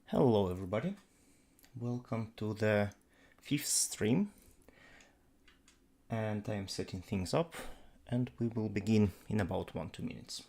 Hello everybody, welcome to the 5th stream, and I am setting things up and we will begin in about 1-2 minutes.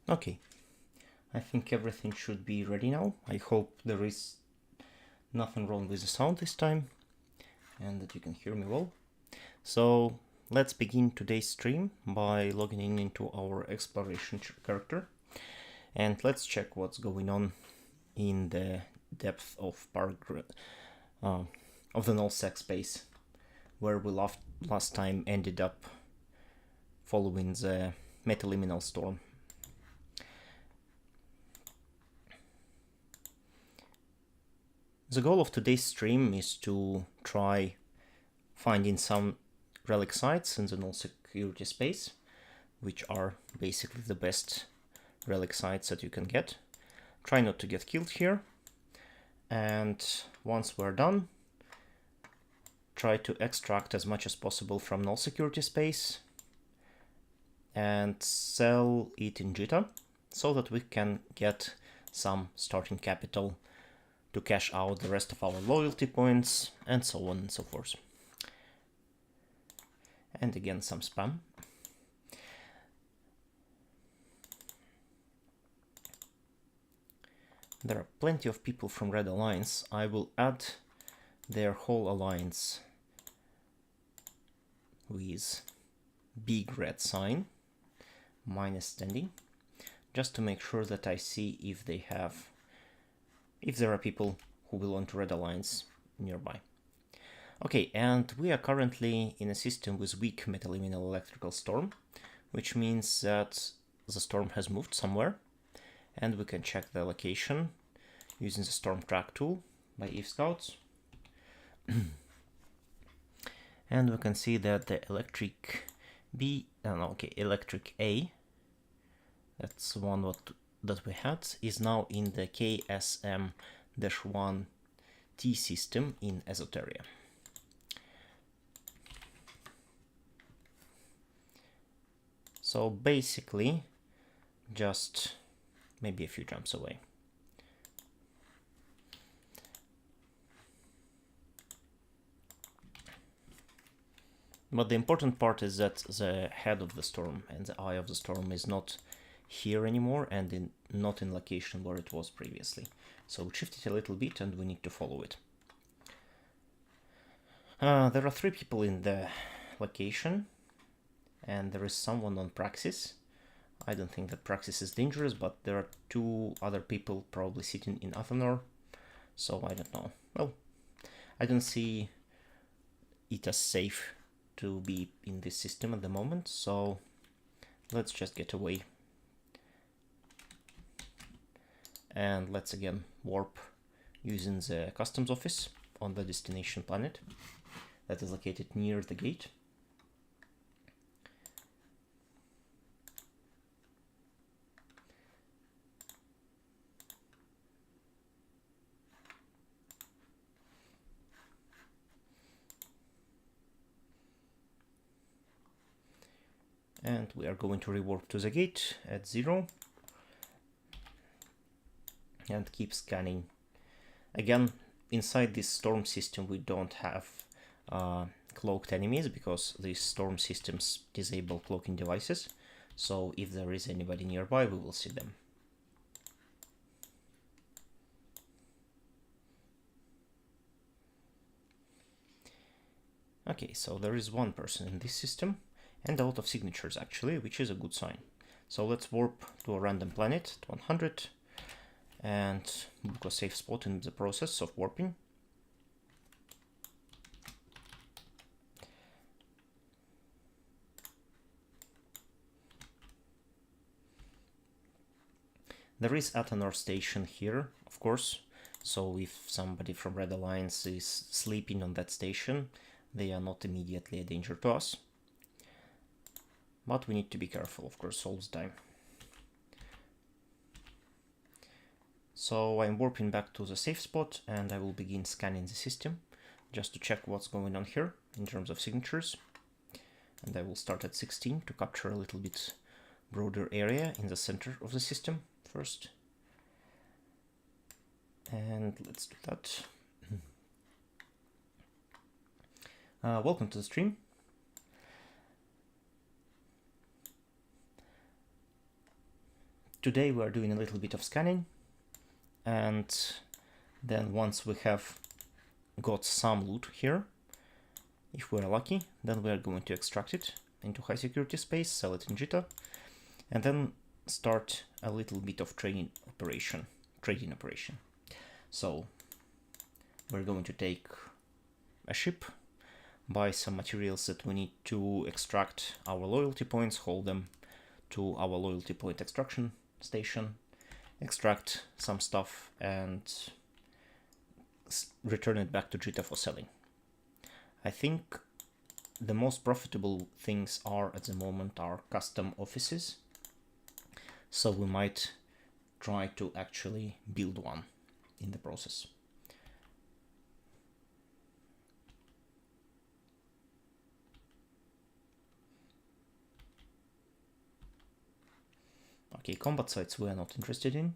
Okay, I think everything should be ready now. I hope there is nothing wrong with the sound this time and that you can hear me well. So let's begin today's stream by logging in into our exploration character, and let's check what's going on in the depth of of the null sec space, where we last time ended up following the metaliminal storm. The goal of today's stream is to try finding some relic sites in the null security space, which are basically the best relic sites that you can get. Try not to get killed here, and once we're done, try to extract as much as possible from null security space and sell it in Jita so that we can get some starting capital to cash out the rest of our loyalty points, and so on and so forth. And again, some spam. There are plenty of people from Red Alliance. I will add their whole alliance with big red sign, minus standing, just to make sure that I see if there are people who belong to Red Alliance nearby. Okay, and we are currently in a system with weak metaliminal electrical storm, which means that the storm has moved somewhere, and we can check the location using the storm track tool by ifscouts. And we can see that the electric A, that's one that we had, is now in the KSM-1 T system in Esoteria. So basically, just maybe a few jumps away. But the important part is that the head of the storm and the eye of the storm is not here anymore, and not in location where it was previously. So we shift it a little bit and we need to follow it. There are 3 people in the location, and there is someone on Praxis. I don't think that Praxis is dangerous, but there are 2 other people probably sitting in Athanor, so I don't know. Well, I don't see it as safe to be in this system at the moment, so let's just get away. And let's again warp using the customs office on the destination planet that is located near the gate. And we are going to rewarp to the gate at 0 and keep scanning. Again, inside this storm system we don't have cloaked enemies, because these storm systems disable cloaking devices, so if there is anybody nearby we will see them. Okay, so there is one person in this system and a lot of signatures actually, which is a good sign. So let's warp to a random planet at 100 and book a safe spot in the process of warping. There is Athanor station here, of course, so if somebody from Red Alliance is sleeping on that station, they are not immediately a danger to us. But we need to be careful, of course, all the time. So I'm warping back to the safe spot and I will begin scanning the system just to check what's going on here in terms of signatures. And I will start at 16 to capture a little bit broader area in the center of the system first. And let's do that. Welcome to the stream. Today we are doing a little bit of scanning, and then once we have got some loot here, if we're lucky, then we are going to extract it into high security space, sell it in JITA, and then start a little bit of trading operation. So we're going to take a ship, buy some materials that we need to extract our loyalty points, hold them to our loyalty point extraction station, extract some stuff and return it back to JITA for selling. I think the most profitable things are at the moment are custom offices, so we might try to actually build one in the process. Okay, combat sites we are not interested in.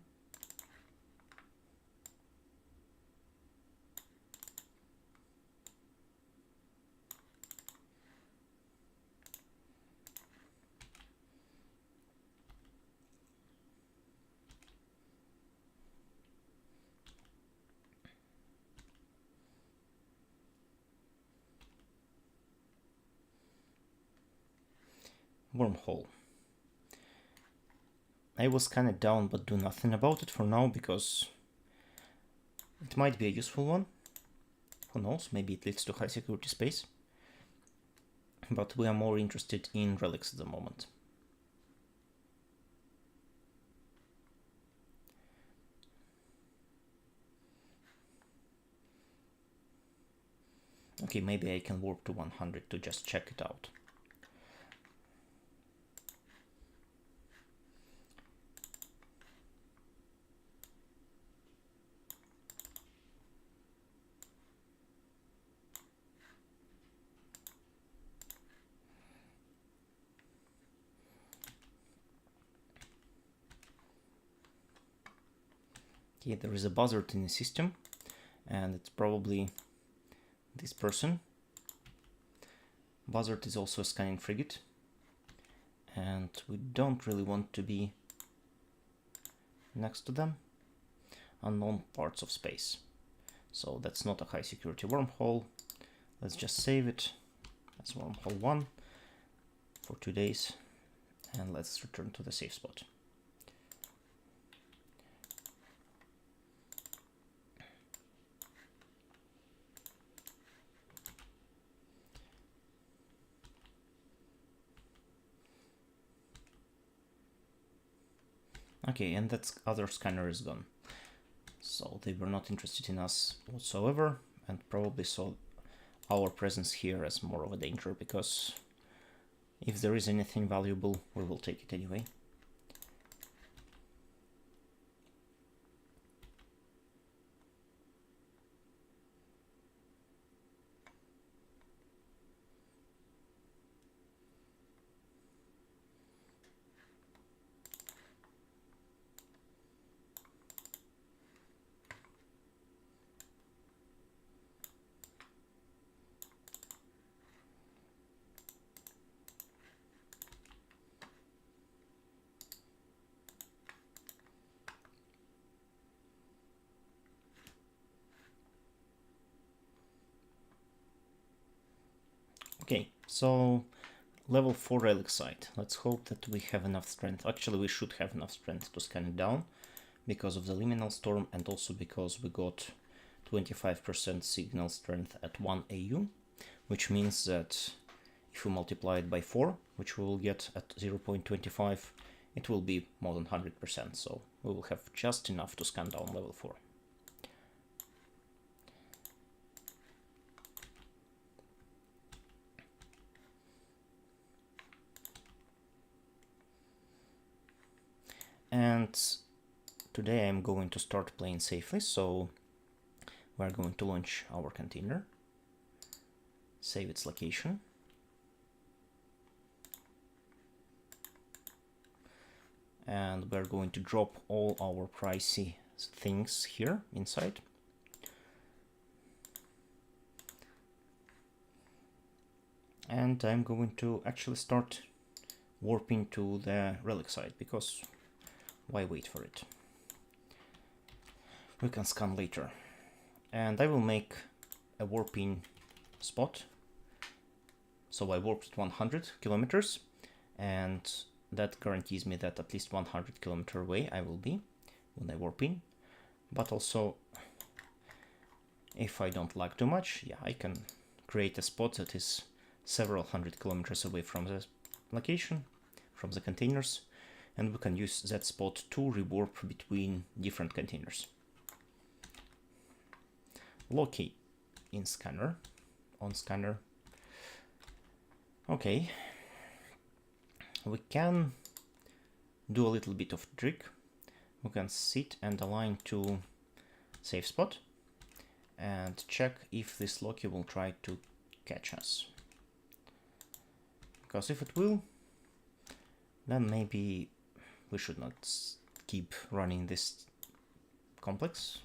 Wormhole. I will scan it down but do nothing about it for now because it might be a useful one. Who knows, maybe it leads to high security space. But we are more interested in relics at the moment. Okay, maybe I can warp to 100 to just check it out. Okay, there is a buzzard in the system, and it's probably this person. Buzzard is also a scanning frigate, and we don't really want to be next to them. Unknown parts of space. So that's not a high security wormhole. Let's just save it as wormhole 1 for 2 days, and let's return to the safe spot. Okay, and that other scanner is gone. So they were not interested in us whatsoever, and probably saw our presence here as more of a danger, because if there is anything valuable, we will take it anyway. Okay, so level 4 relic site. Let's hope that we have enough strength. Actually, we should have enough strength to scan it down because of the liminal storm and also because we got 25% signal strength at 1 AU, which means that if we multiply it by 4, which we will get at 0.25, it will be more than 100%, so we will have just enough to scan down level 4. And today I'm going to start playing safely, so we're going to launch our container, save its location, and we're going to drop all our pricey things here inside. And I'm going to actually start warping to the relic site, because why wait for it? We can scan later. And I will make a warping spot. So I warped 100 kilometers, and that guarantees me that at least 100 kilometer away I will be when I warp in. But also, if I don't lag too much, yeah, I can create a spot that is several hundred kilometers away from the location, from the containers, and we can use that spot to rewarp between different containers. Locate in scanner, on scanner. Okay, we can do a little bit of trick. We can sit and align to safe spot and check if this Loki will try to catch us. Because if it will, then maybe we should not keep running this complex.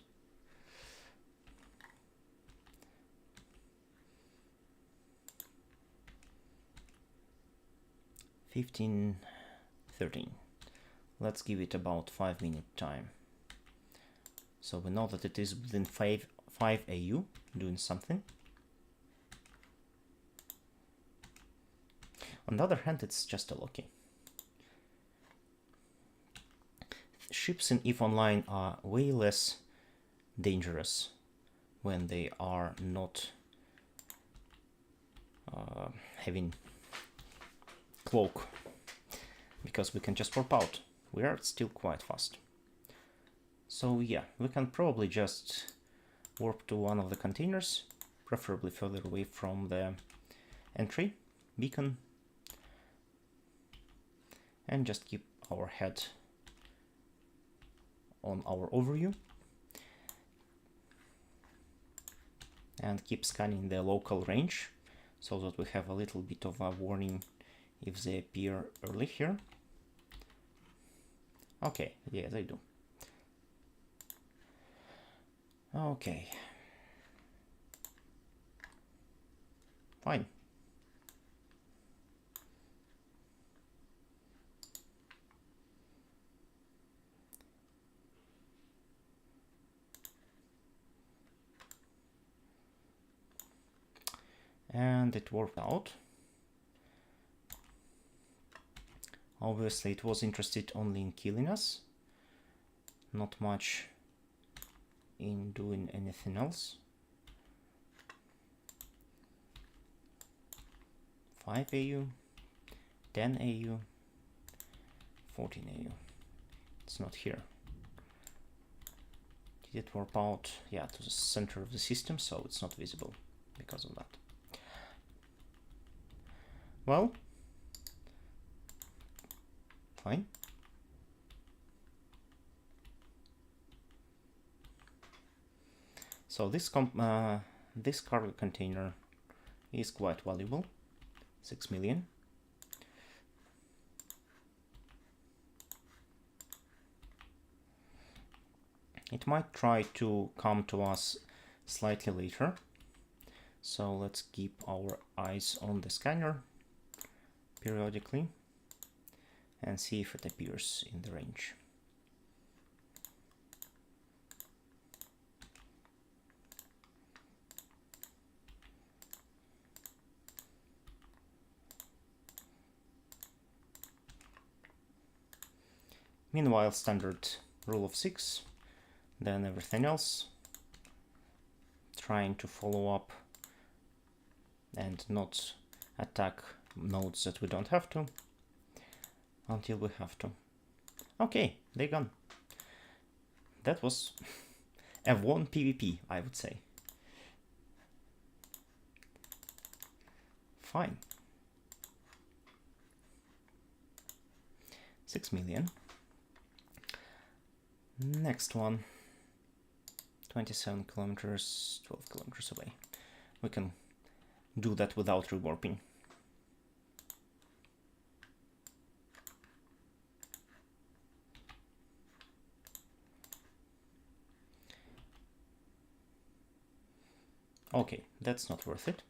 $15, $13. Let's give it about 5-minute time. So we know that it is within 5 AU doing something. On the other hand, it's just a Loki. Ships in EVE Online are way less dangerous when they are not having cloak, because we can just warp out. We are still quite fast. So yeah, we can probably just warp to one of the containers, preferably further away from the entry beacon, and just keep our head on our overview and keep scanning the local range so that we have a little bit of a warning if they appear early here. Okay, yeah, they do. Okay. Fine. And it worked out. Obviously, it was interested only in killing us, not much in doing anything else. 5 AU, 10 AU, 14 AU. It's not here. Did it warp out? Yeah, to the center of the system, so it's not visible because of that. Well, fine. So this cargo container is quite valuable, 6 million. It might try to come to us slightly later, so let's keep our eyes on the scanner periodically and see if it appears in the range. Meanwhile, standard rule of 6, then everything else, trying to follow up and not attack nodes that we don't have to, until we have to. Okay, they're gone. That was a one PvP, I would say. Fine. 6 million. Next one. 27 kilometers, 12 kilometers away. We can do that without rewarping. Okay, that's not worth it.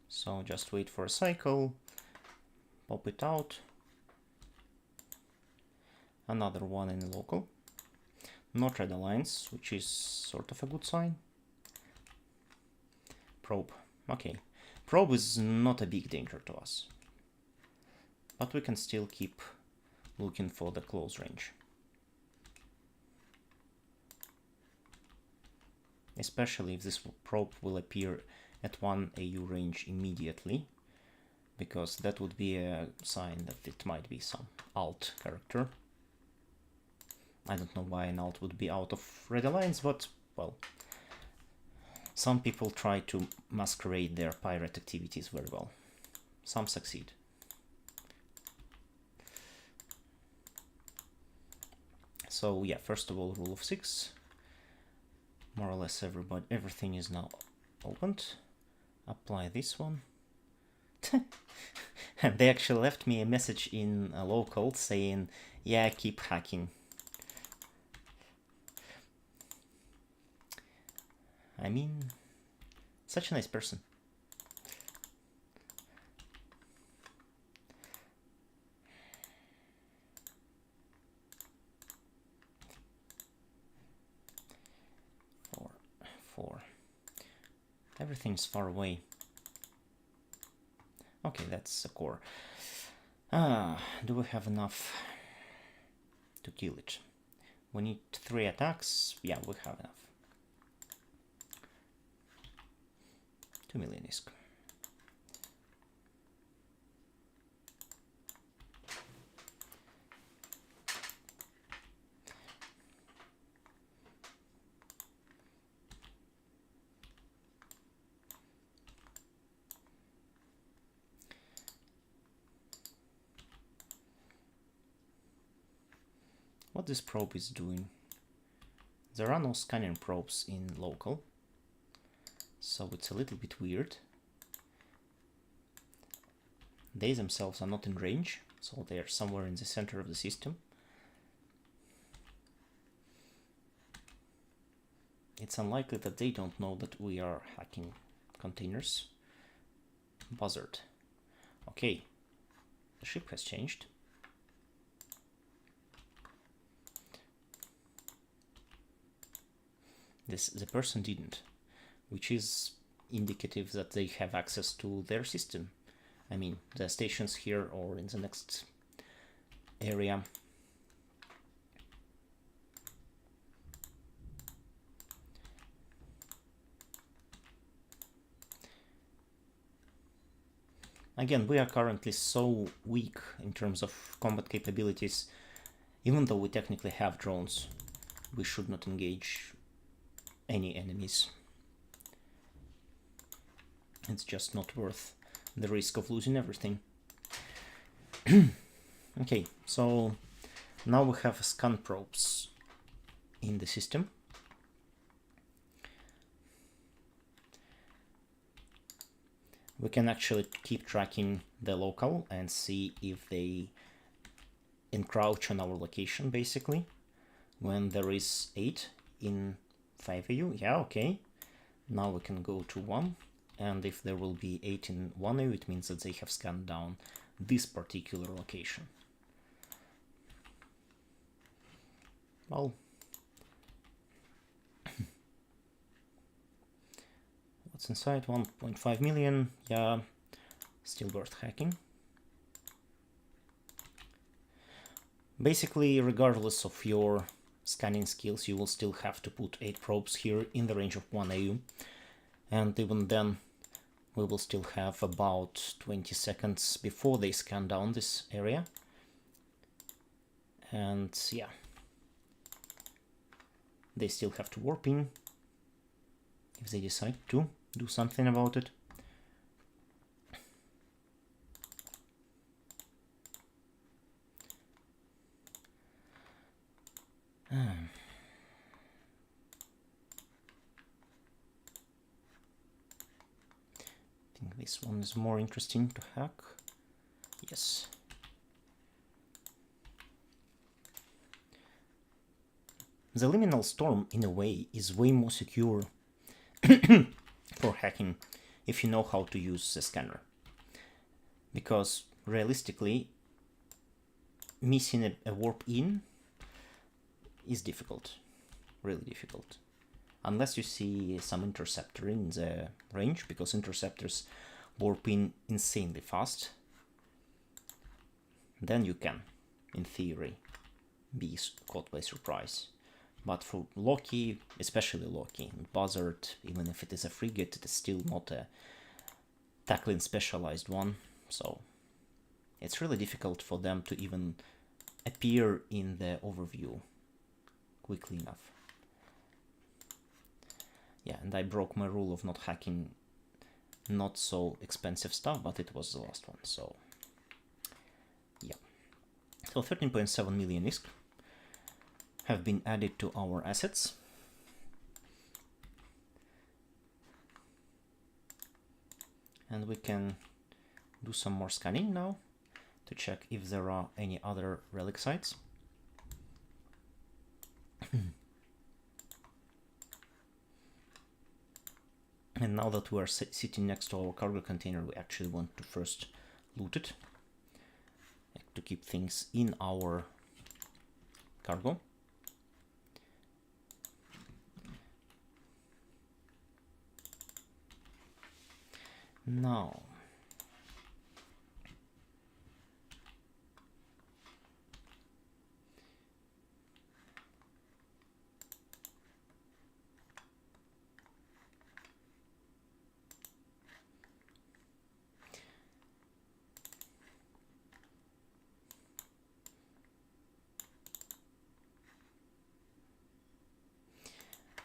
So just wait for a cycle, pop it out. Another one in the local. Not red alliance, which is sort of a good sign. Probe. Okay. Probe is not a big danger to us. But we can still keep looking for the close range. Especially if this probe will appear at 1 AU range immediately, because that would be a sign that it might be some alt character. I don't know why an alt would be out of Red Alliance, but, well, some people try to masquerade their pirate activities very well. Some succeed. So yeah, first of all, rule of 6. More or less everything is now opened. Apply this one. And they actually left me a message in a local saying, yeah, keep hacking. I mean, such a nice person. Four. Everything's far away. Okay, that's a core. Do we have enough to kill it? We need 3 attacks. Yeah, we have enough. 2 million ISK. What this probe is doing? There are no scanning probes in local, so it's a little bit weird. They themselves are not in range, so they are somewhere in the center of the system. It's unlikely that they don't know that we are hacking containers. Buzzard. Okay, the ship has changed. The person didn't, which is indicative that they have access to their system. I mean, the stations here or in the next area. Again, we are currently so weak in terms of combat capabilities. Even though we technically have drones, we should not engage any enemies. It's just not worth the risk of losing everything. Okay, so now we have scan probes in the system. We can actually keep tracking the local and see if they encroach on our location, basically. When there is 8 in 5 AU, yeah, okay. Now we can go to 1, and if there will be 8 in 1 AU, it means that they have scanned down this particular location. Well, what's inside? 1.5 million, yeah, still worth hacking. Basically, regardless of your scanning skills, you will still have to put 8 probes here in the range of 1 AU. And even then, we will still have about 20 seconds before they scan down this area. And yeah, they still have to warp in if they decide to do something about it. I think this one is more interesting to hack. Yes. The liminal storm, in a way, is way more secure for hacking if you know how to use the scanner. Because realistically, missing a warp in is difficult, really difficult. Unless you see some interceptor in the range, because interceptors warp in insanely fast, then you can, in theory, be caught by surprise. But for Loki, especially Loki, and Buzzard, even if it is a frigate, it is still not a tackling specialized one, so it's really difficult for them to even appear in the overview quickly enough. Yeah, and I broke my rule of not hacking not so expensive stuff, but it was the last one, so yeah. So 13.7 million ISK have been added to our assets. And we can do some more scanning now to check if there are any other relic sites. And now that we are sitting next to our cargo container, we actually want to first loot it to keep things in our cargo. Now,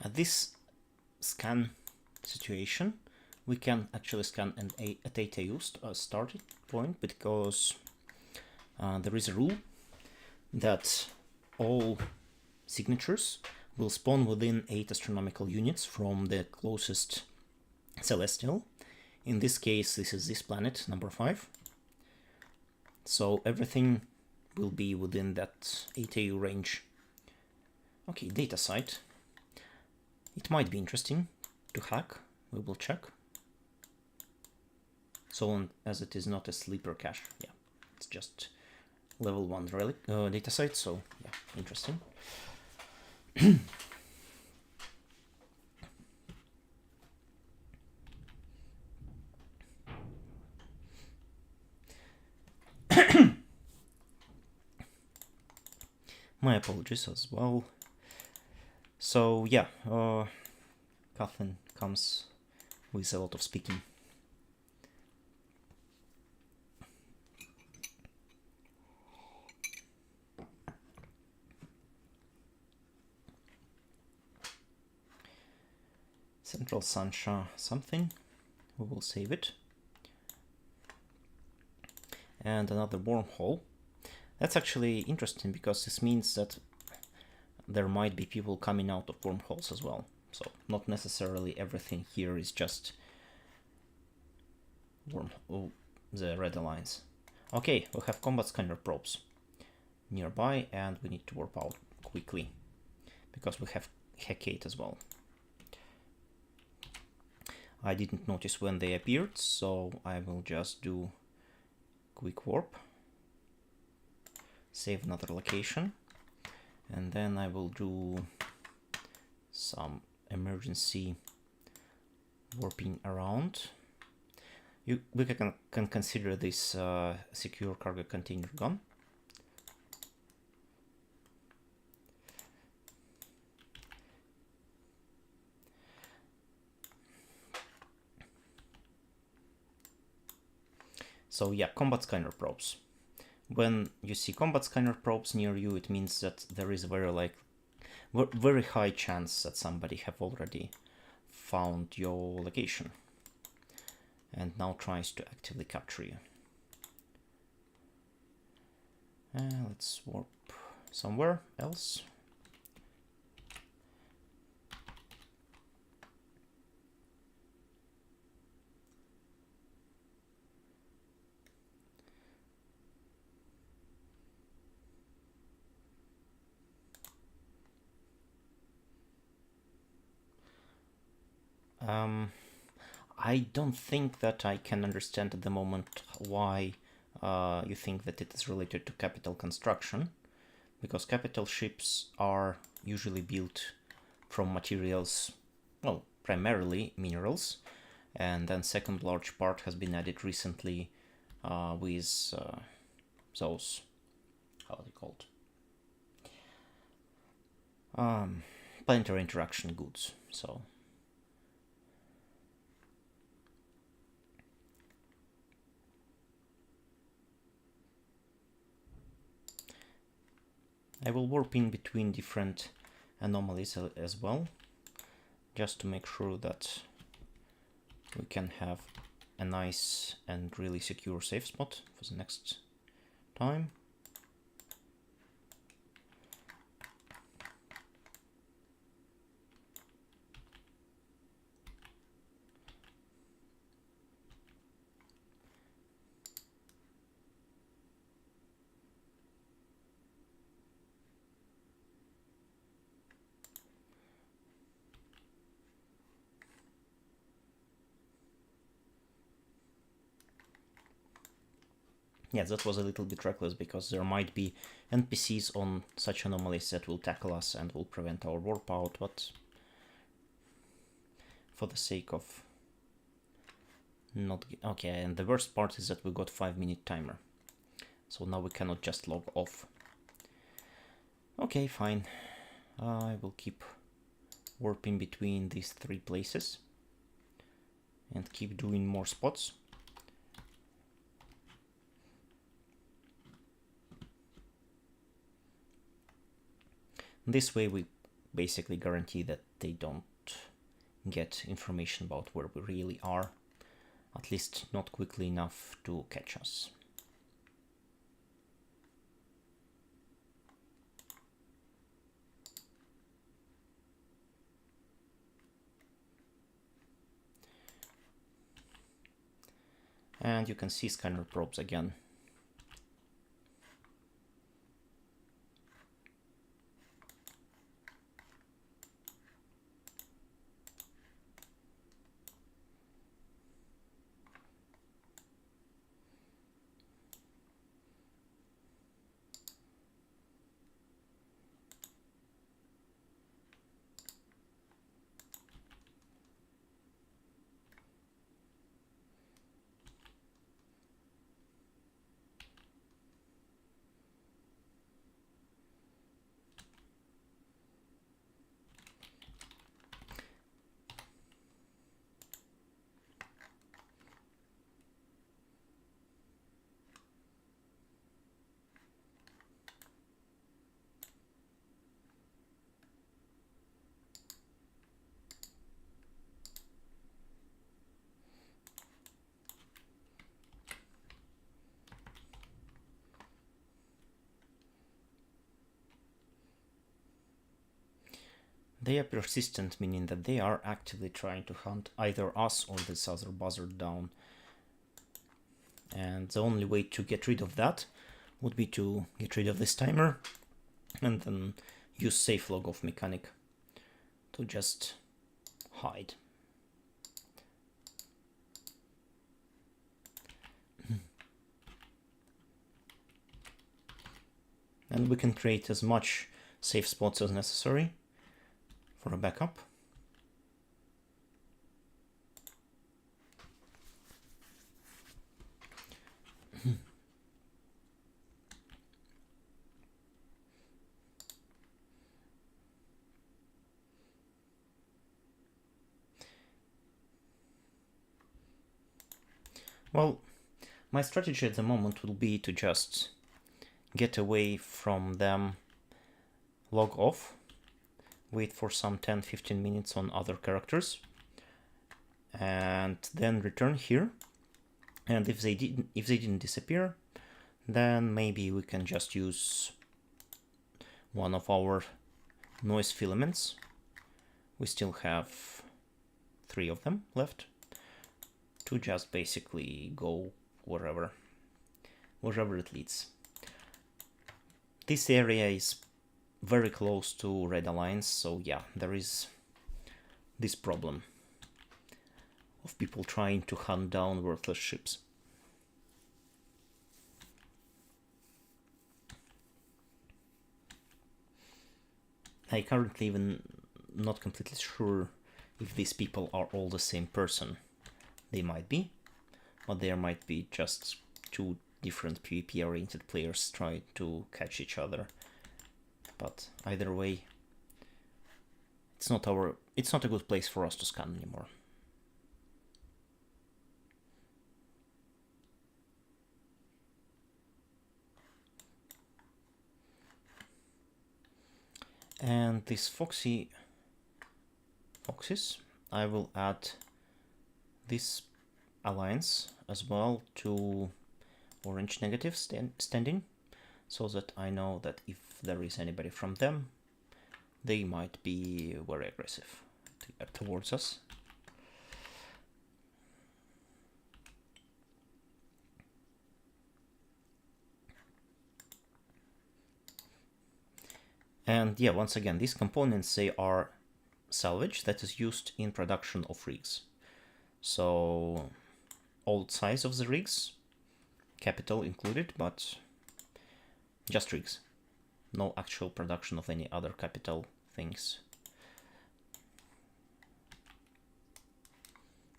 at this scan situation, we can actually scan at 8 AU starting point, because there is a rule that all signatures will spawn within 8 astronomical units from the closest celestial. In this case, this is this planet, number 5. So everything will be within that 8 AU range. Okay, data site. It might be interesting to hack. We will check. So long as it is not a sleeper cache. Yeah, it's just level 1 relic data site, so yeah, interesting. My apologies as well. So yeah, Kathleen comes with a lot of speaking. Central Sunshine something, we will save it. And another wormhole. That's actually interesting, because this means that there might be people coming out of wormholes as well. So not necessarily everything here is just the red alliance. Okay, we have combat scanner probes nearby, and we need to warp out quickly because we have Hecate as well. I didn't notice when they appeared, so I will just do quick warp, save another location, and then I will do some emergency warping around. We can consider this secure cargo container gone. So yeah, combat scanner probes. When you see combat scanner probes near you, it means that there is a very high chance that somebody have already found your location and now tries to actively capture you. Let's warp somewhere else. I don't think that I can understand at the moment why you think that it is related to capital construction, because capital ships are usually built from materials, well, primarily minerals, and then second large part has been added recently with those, how are they called? Planetary interaction goods. So I will warp in between different anomalies as well, just to make sure that we can have a nice and really secure safe spot for the next time. Yeah, that was a little bit reckless, because there might be NPCs on such anomalies that will tackle us and will prevent our warp out, but for the sake of not... Okay, and the worst part is that we got 5-minute timer, so now we cannot just log off. Okay, fine. I will keep warping between these 3 places and keep doing more spots. This way we basically guarantee that they don't get information about where we really are, at least not quickly enough to catch us. And you can see scanner probes again. They are persistent, meaning that they are actively trying to hunt either us or this other buzzard down. And the only way to get rid of that would be to get rid of this timer and then use safe log off mechanic to just hide. And we can create as much safe spots as necessary for a backup. Well, My strategy at the moment will be to just get away from them, log off, wait for some 10-15 minutes on other characters, and then return here. And if they didn't disappear, then maybe we can just use one of our noise filaments. We still have 3 of them left to just basically go wherever it leads. This area is very close to Red Alliance, so yeah, there is this problem of people trying to hunt down worthless ships. I currently even not completely sure if these people are all the same person. They might be, or there might be just 2 different PvP-oriented players trying to catch each other. But either way, it's not a good place for us to scan anymore. And these foxes, I will add this alliance as well to orange negative standing, so that I know that if there is anybody from them, they might be very aggressive towards us. And yeah, once again, these components, they are salvage that is used in production of rigs. So old size of the rigs, capital included, but just rigs. No actual production of any other capital things.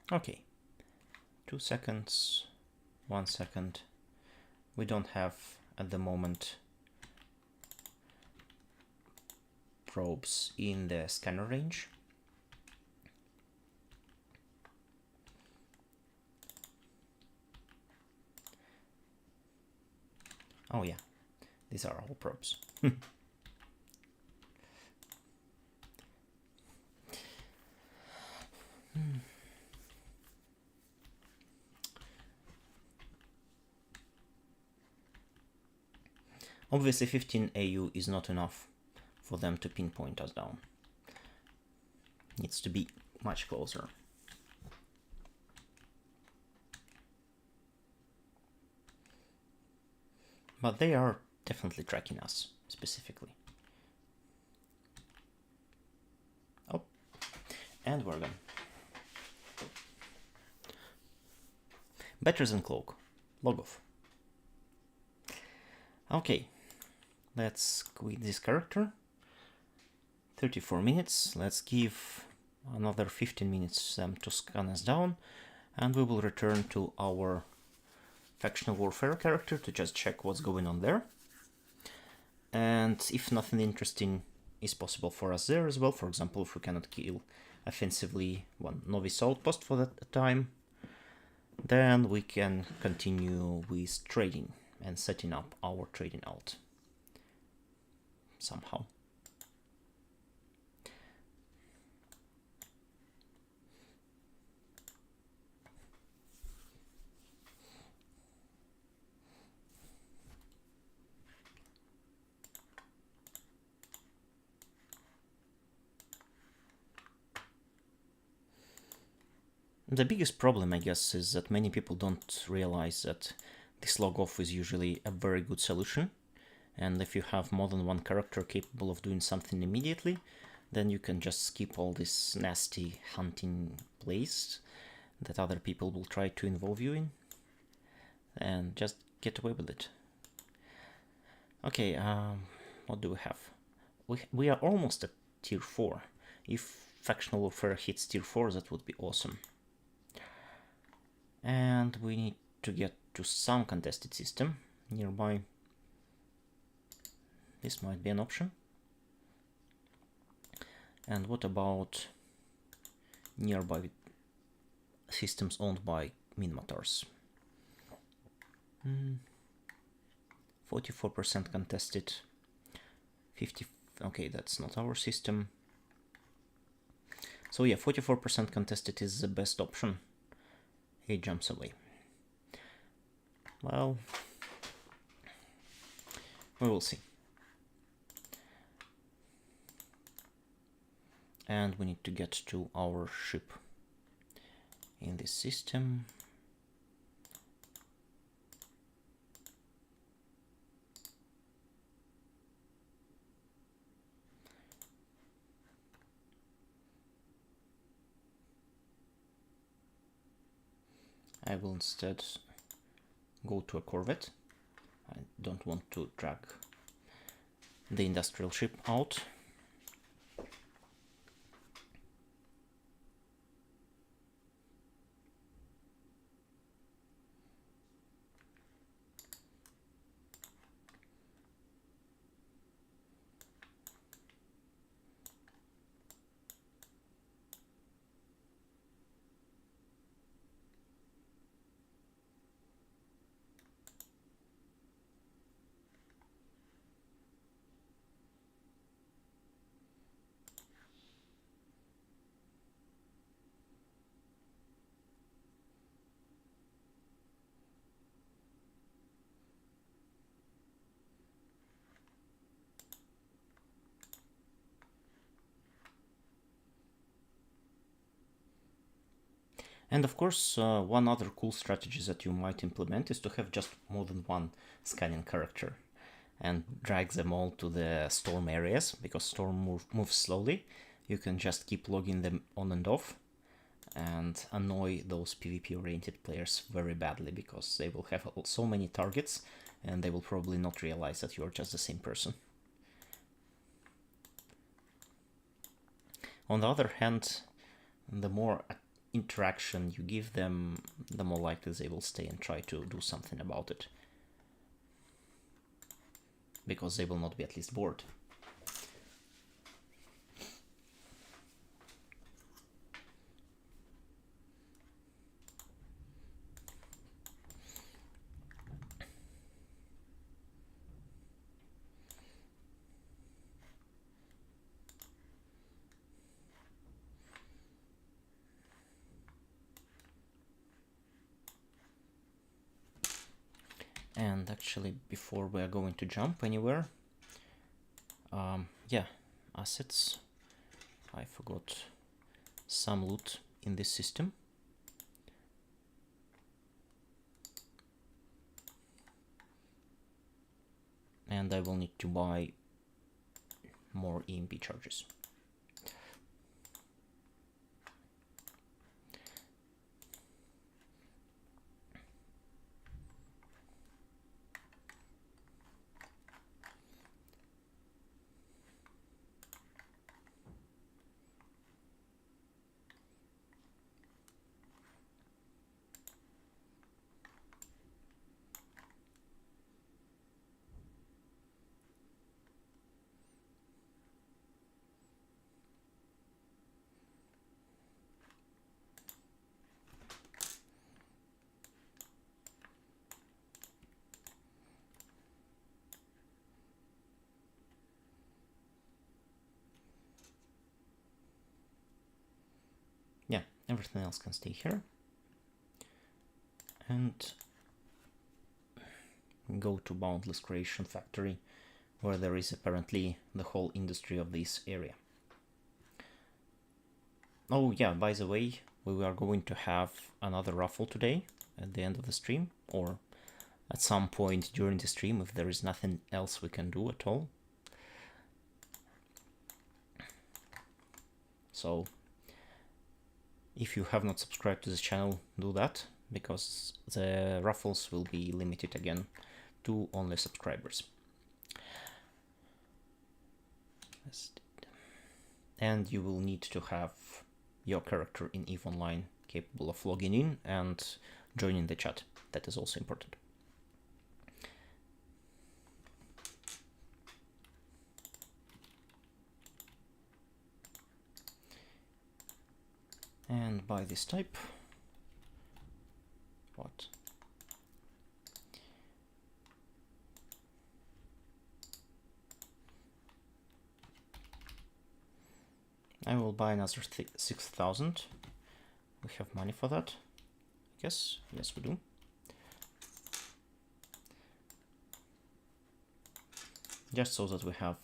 Okay, 2 seconds, 1 second. We don't have at the moment probes in the scanner range. Oh yeah, these are all probes. Obviously 15 AU is not enough for them to pinpoint us down. Needs to be much closer. But they are definitely tracking us specifically. Oh, and we're gone. Better than cloak. Log off. Okay, let's quit this character. 34 minutes. Let's give another 15 minutes them to scan us down, and we will return to our factional warfare character to just check what's going on there. And if nothing interesting is possible for us there as well, for example, if we cannot kill offensively one novice outpost for that time, then we can continue with trading and setting up our trading alt somehow. The biggest problem, I guess, is that many people don't realize that this log off is usually a very good solution. And if you have more than one character capable of doing something immediately, then you can just skip all this nasty hunting plays that other people will try to involve you in, and just get away with it. Okay, what do we have? We are almost at tier 4. If factional warfare hits tier 4, that would be awesome. And we need to get to some contested system nearby. This might be an option. And what about nearby systems owned by Minmatars? 44% contested. 50. Okay, that's not our system. So yeah, 44% contested is the best option. 8 jumps away. Well, we will see. And we need to get to our ship in this system. I will instead go to a corvette. I don't want to drag the industrial ship out. And of course, one other cool strategy that you might implement is to have just more than one scanning character and drag them all to the storm areas, because storm moves slowly. You can just keep logging them on and off and annoy those PvP oriented players very badly, because they will have so many targets and they will probably not realize that you're just the same person. On the other hand, the more interaction you give them, the more likely they will stay and try to do something about it, because they will not be at least bored. And actually, before we are going to jump anywhere, yeah, assets. I forgot some loot in this system. And I will need to buy more EMP charges. Yeah, everything else can stay here. And go to Boundless Creation Factory, where there is apparently the whole industry of this area. Oh yeah, by the way, we are going to have another raffle today at the end of the stream, or at some point during the stream if there is nothing else we can do at all. So if you have not subscribed to this channel, do that, because the raffles will be limited again to only subscribers. And you will need to have your character in EVE Online capable of logging in and joining the chat. That is also important. And by this type, what? I will buy another 6,000. We have money for that. Yes, yes we do. Just so that we have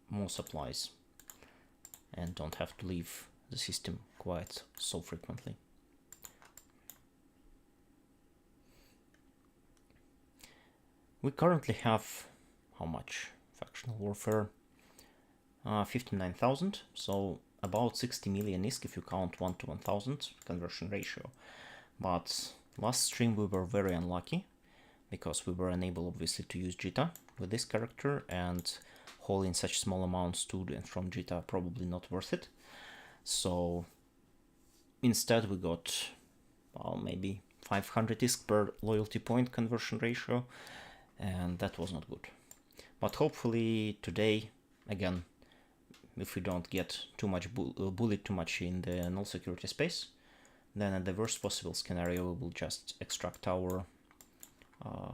more supplies and don't have to leave the system quite so frequently. We currently have how much factional warfare? 59,000, so about 60 million ISK if you count 1 to 1000 conversion ratio. But last stream we were very unlucky because we were unable obviously to use Jita with this character, and hauling such small amounts to and from Jita probably not worth it. So instead we got maybe 500 ISK per loyalty point conversion ratio, and that was not good. But hopefully today, again, if we don't get too much bullied too much in the null security space, then at the worst possible scenario we will just extract our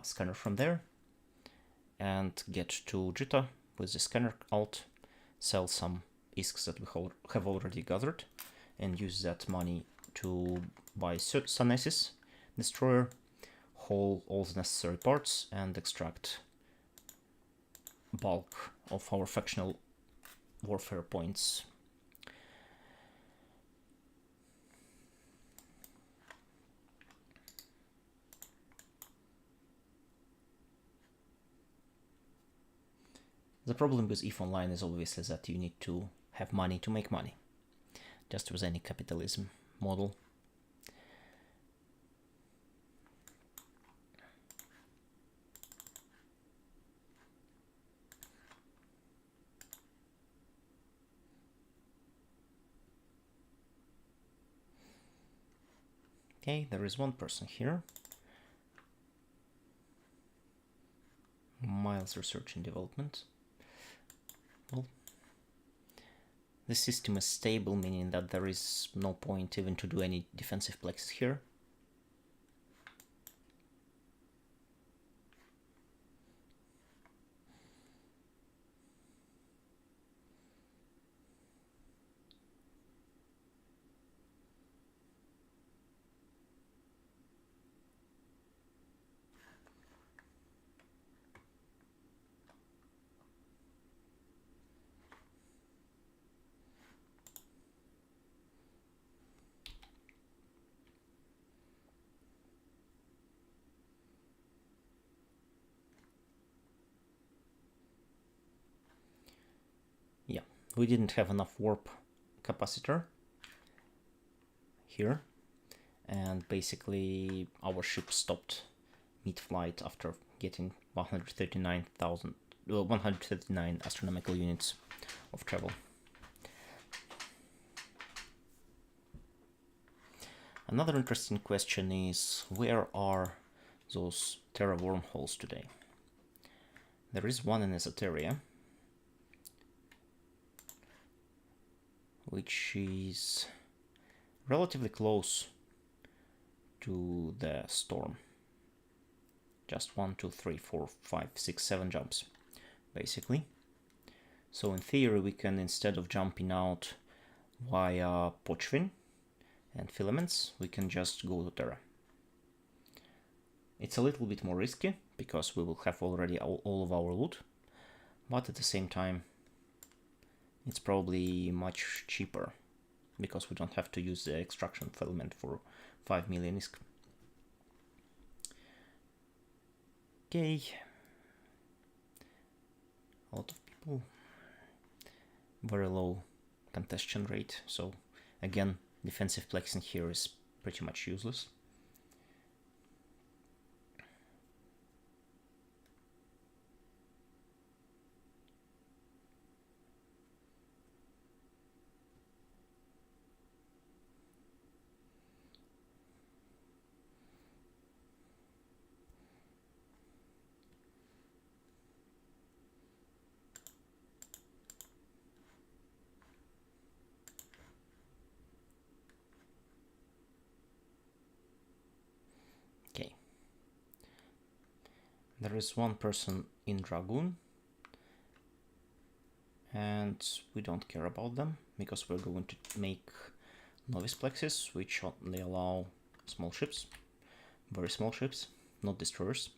scanner from there and get to Jita with the scanner alt, sell some ISKs that we have already gathered, and use that money to buy Sunesis Destroyer, haul all the necessary parts, and extract bulk of our factional warfare points. The problem with EVE Online is obviously that you need to have money to make money, just with any capitalism model. Okay, there is one person here. Miles Research and Development. Well, the system is stable, meaning that there is no point even to do any defensive plexes here. Yeah, we didn't have enough warp capacitor here, and basically our ship stopped mid-flight after getting 139 astronomical units of travel. Another interesting question is, where are those Terra Wormholes today? There is one in Esoteria, which is relatively close to the storm. Just 1, 2, 3, 4, 5, 6, 7 jumps, basically. So in theory we can, instead of jumping out via Pochvin and filaments, we can just go to Terra. It's a little bit more risky because we will have already all of our loot, but at the same time it's probably much cheaper because we don't have to use the extraction filament for 5 million ISK. Okay, a lot of people, very low contestation rate, so again defensive plexing here is pretty much useless. There is one person in Dragoon, and we don't care about them because we're going to make novice plexes, which only allow small ships, very small ships, not destroyers.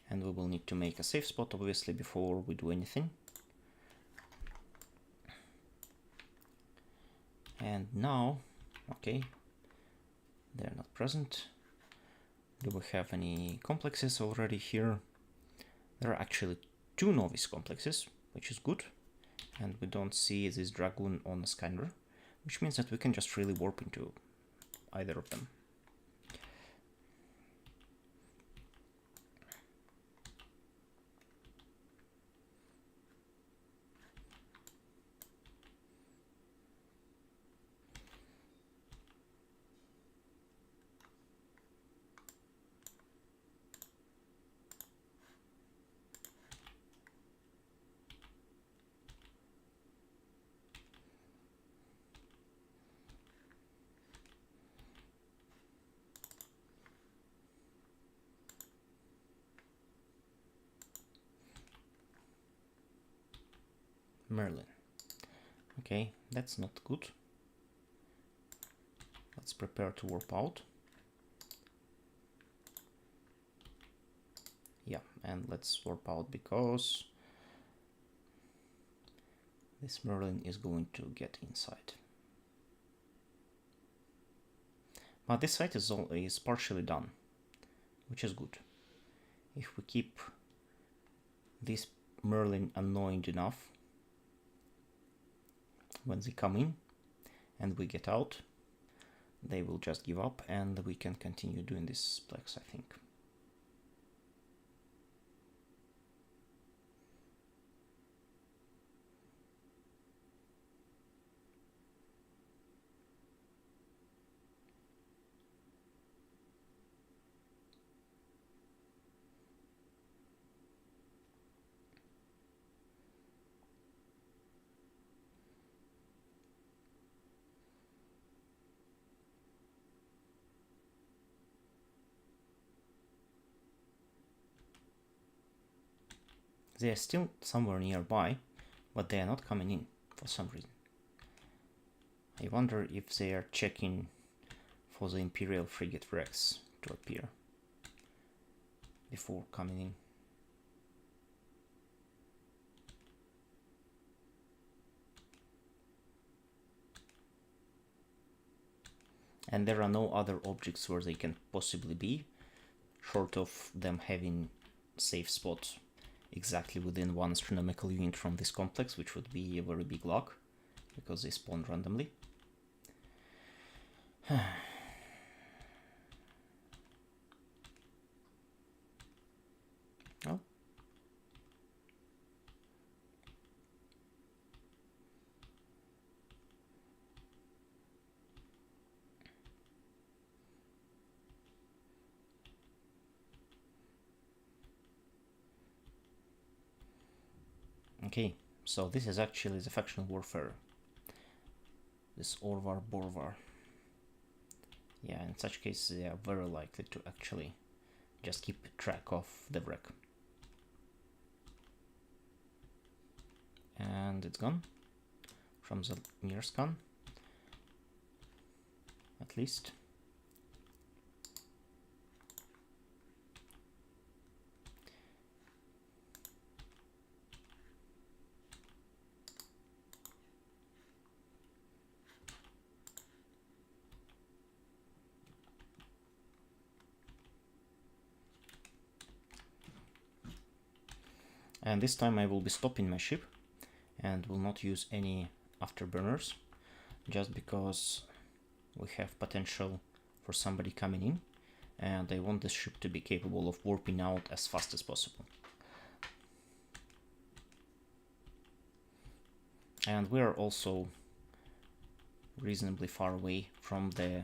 And we will need to make a safe spot, obviously, before we do anything. And now, okay, they're not present. Do we have any complexes already here? There are actually 2 novice complexes, which is good. And we don't see this dragoon on the scanner, which means that we can just really warp into either of them. Merlin. Okay, that's not good. Let's prepare to warp out. Yeah, and let's warp out because this Merlin is going to get inside. But this site is partially done, which is good. If we keep this Merlin annoyed enough when they come in and we get out, they will just give up and we can continue doing this Plex, I think. They are still somewhere nearby, but they are not coming in for some reason. I wonder if they are checking for the Imperial frigate Rex to appear before coming in. And there are no other objects where they can possibly be, short of them having safe spots exactly within 1 astronomical unit from this complex, which would be a very big luck, because they spawn randomly. Oh. Okay, so this is actually the factional warfare. This Orvar Borvar. Yeah, in such cases they are very likely to actually just keep track of the wreck. And it's gone from the near scan, at least. And this time I will be stopping my ship and will not use any afterburners, just because we have potential for somebody coming in and I want this ship to be capable of warping out as fast as possible. And we are also reasonably far away from the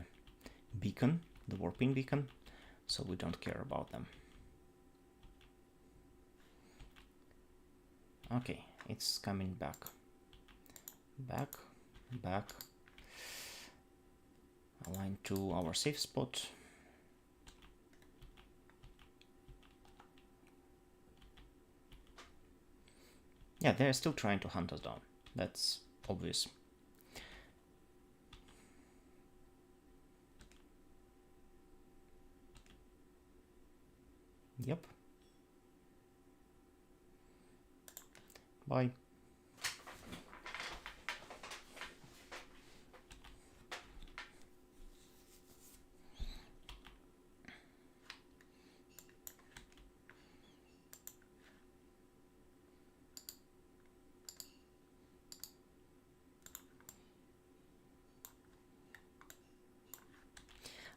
beacon, the warping beacon, so we don't care about them. Okay, it's coming back. Back. Align to our safe spot. Yeah, they're still trying to hunt us down. That's obvious. Yep. Bye.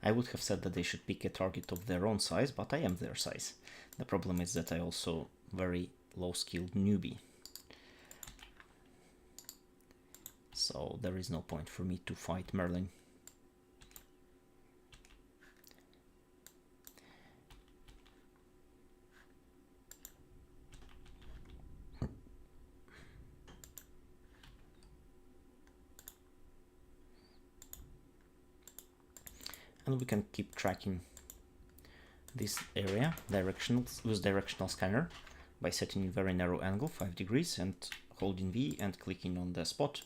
I would have said that they should pick a target of their own size, but I am their size. The problem is that I also very low-skilled newbie. So there is no point for me to fight Merlin. And we can keep tracking this area with directional scanner by setting a very narrow angle, 5 degrees, and holding V and clicking on the spot.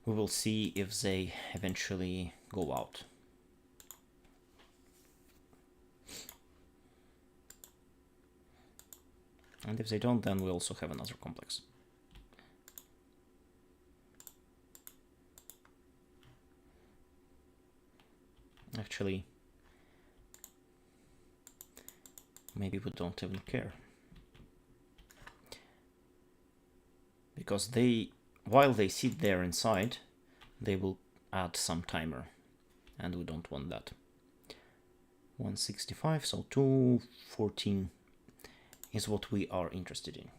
We will see if they eventually go out. And if they don't, then we also have another complex. Actually, maybe we don't even care. Because while they sit there inside, they will add some timer. And we don't want that. 165, so 214 is what we are interested in.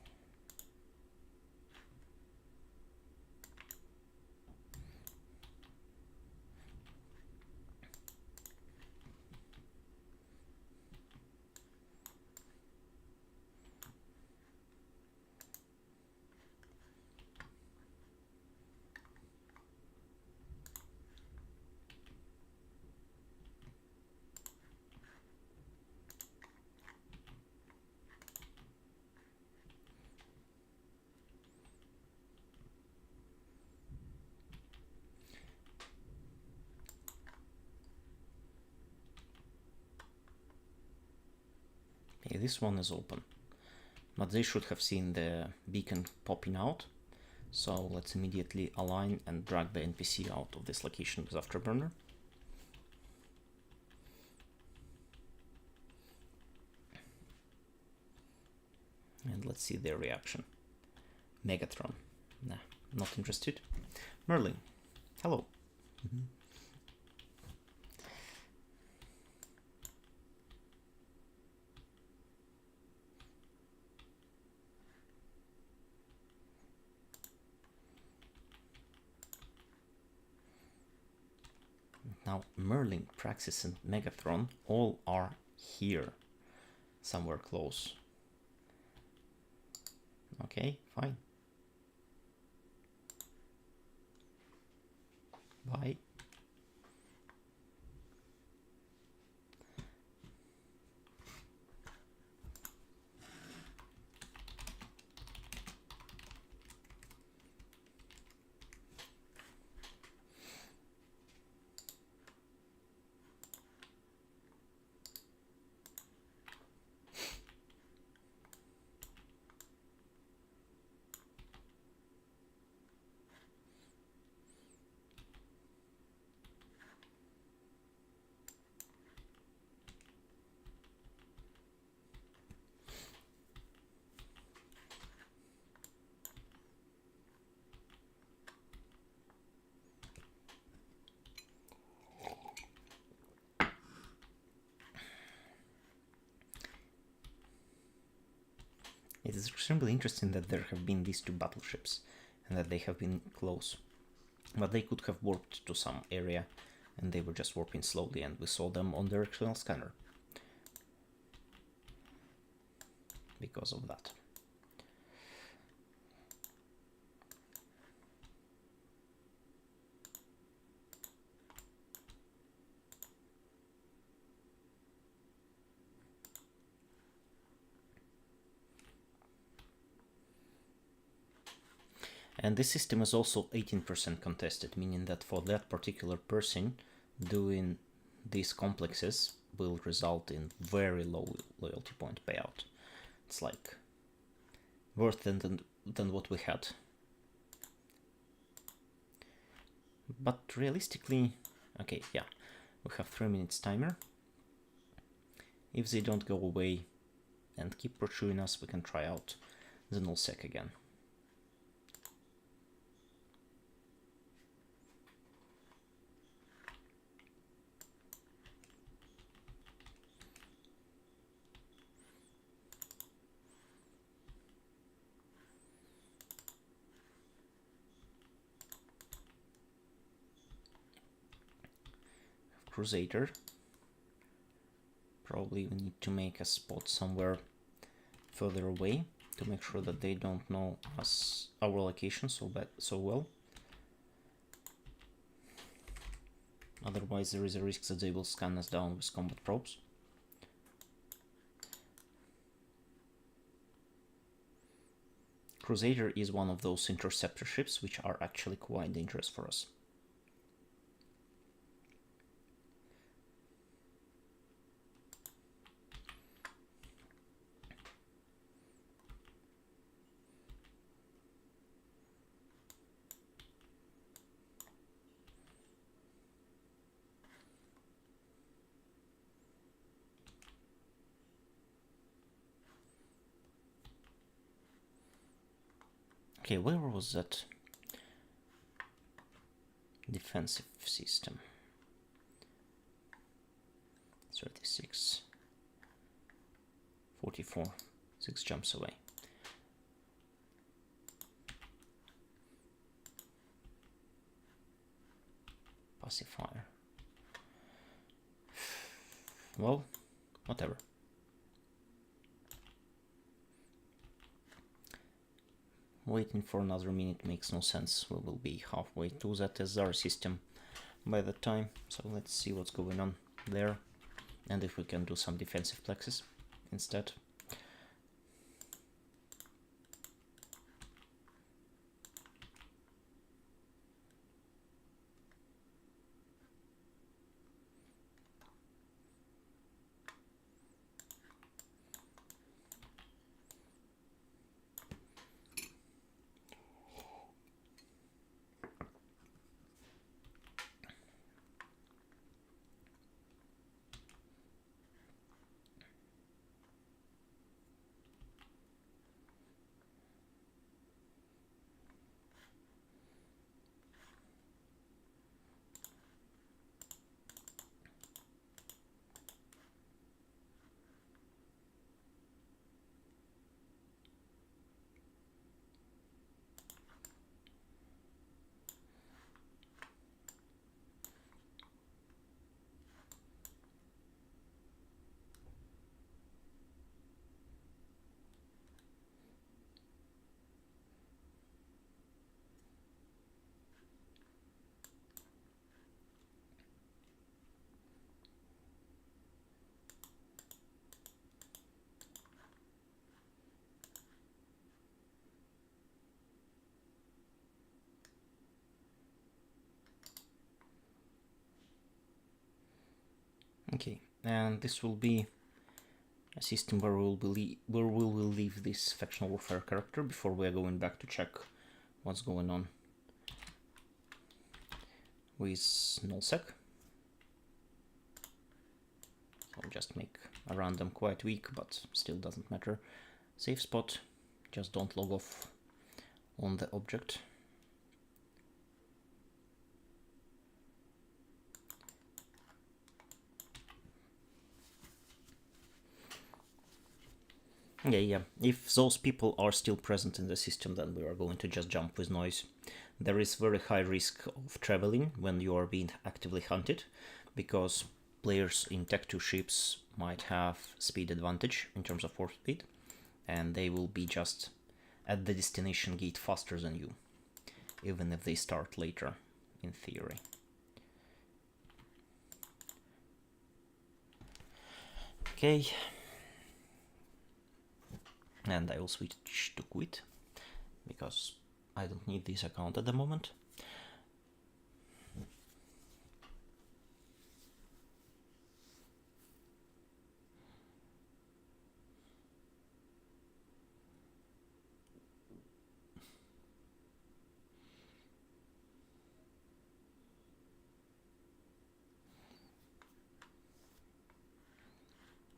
Okay, this one is open, but they should have seen the beacon popping out. So let's immediately align and drag the NPC out of this location with Afterburner. And let's see their reaction. Megatron. Nah, not interested. Merlin. Hello. Now Merlin, Praxis, and Megatron all are here, somewhere close. Okay, fine. Bye. It is extremely interesting that there have been these two battleships and that they have been close. But they could have warped to some area and they were just warping slowly and we saw them on directional scanner. Because of that. And this system is also 18% contested, meaning that for that particular person, doing these complexes will result in very low loyalty point payout. It's like worse than what we had. But realistically, okay, yeah, we have 3 minutes timer. If they don't go away and keep pursuing us, we can try out the nullsec again. Crusader. Probably we need to make a spot somewhere further away to make sure that they don't know our location so well. Otherwise there is a risk that they will scan us down with combat probes. Crusader is one of those interceptor ships which are actually quite dangerous for us. Okay, where was that defensive system? 36, 44, 6 jumps away. Pacifier. Well, whatever. Waiting for another minute makes no sense. We will be halfway to that SR system by that time. So let's see what's going on there. And if we can do some defensive plexes instead. Okay, and this will be a system where we will leave this factional warfare character before we are going back to check what's going on with nullsec. I'll just make a random quite weak, but still doesn't matter. Safe spot, just don't log off on the object. Yeah. If those people are still present in the system, then we are going to just jump with noise. There is very high risk of traveling when you are being actively hunted, because players in Tech 2 ships might have speed advantage in terms of warp speed, and they will be just at the destination gate faster than you, even if they start later, in theory. Okay. And I will switch to quit, because I don't need this account at the moment.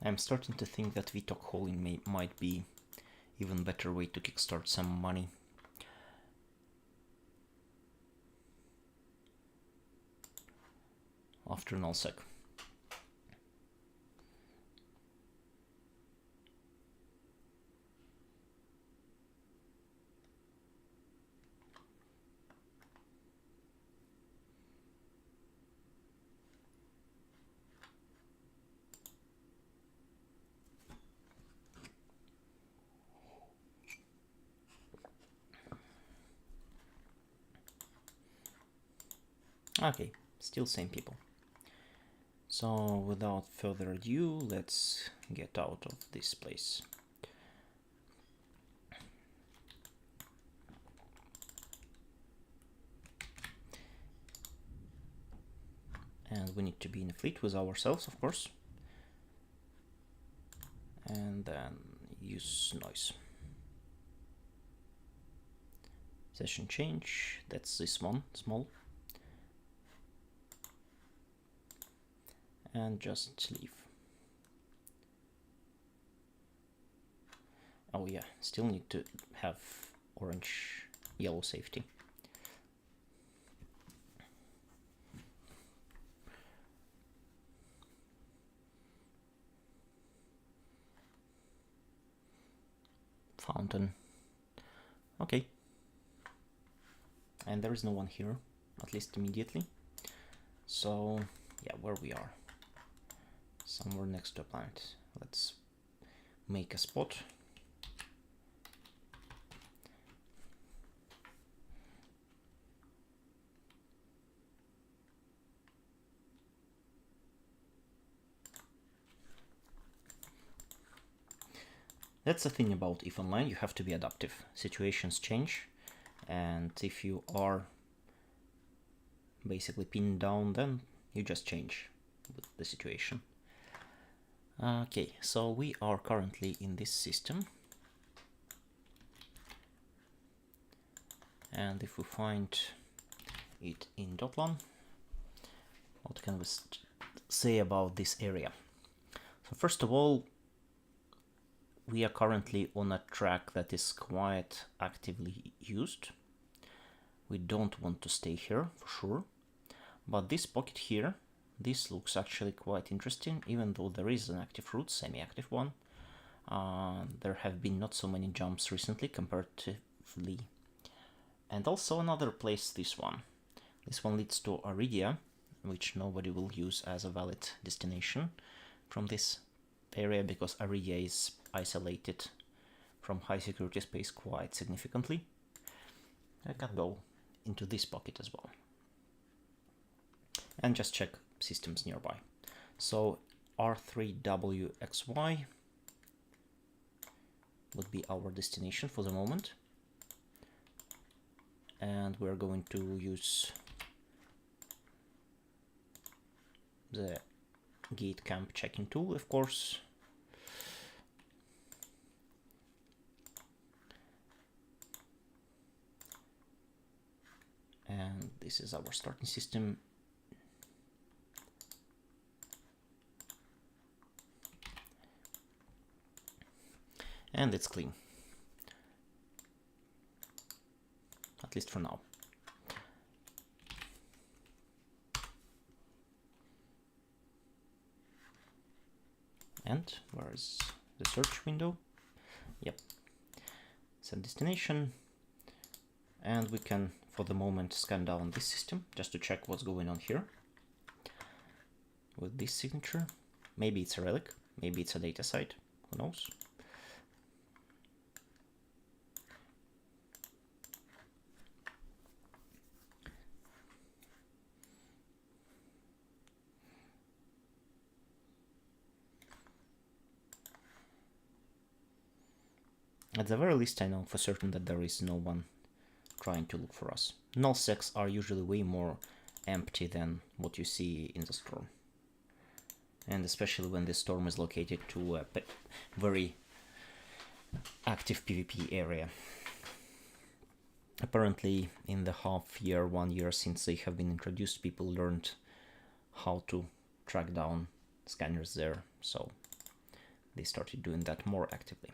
I'm starting to think that VTOC hauling might be even better way to kickstart some money. After nullsec. Okay, still same people. So without further ado, let's get out of this place. And we need to be in a fleet with ourselves, of course. And then use noise. Session change, that's this one, small. And just leave. Oh yeah, still need to have orange, yellow safety. Fountain. Okay. And there is no one here, at least immediately. So yeah, where we are. Somewhere next to a planet. Let's make a spot. That's the thing about EVE Online, you have to be adaptive. Situations change, and if you are basically pinned down, then you just change with the situation. Okay, so we are currently in this system. And if we find it in Dotlan, what can we say about this area? So first of all, we are currently on a track that is quite actively used. We don't want to stay here for sure, but this pocket here, this looks actually quite interesting, even though there is an active route, semi-active one. There have been not so many jumps recently comparatively. And also another place, this one. This one leads to Aridia, which nobody will use as a valid destination from this area because Aridia is isolated from high security space quite significantly. I can go into this pocket as well. And just check systems nearby. So R3WXY would be our destination for the moment. And we're going to use the gate camp checking tool, of course. And this is our starting system. And it's clean. At least for now. And where is the search window? Yep. Set destination. And we can, for the moment, scan down this system just to check what's going on here. With this signature. Maybe it's a relic, maybe it's a data site, who knows? At the very least, I know for certain that there is no one trying to look for us. Null sets are usually way more empty than what you see in the storm. And especially when the storm is located to a very active PvP area. Apparently, in the half year, 1 year since they have been introduced, people learned how to track down scanners there, so they started doing that more actively.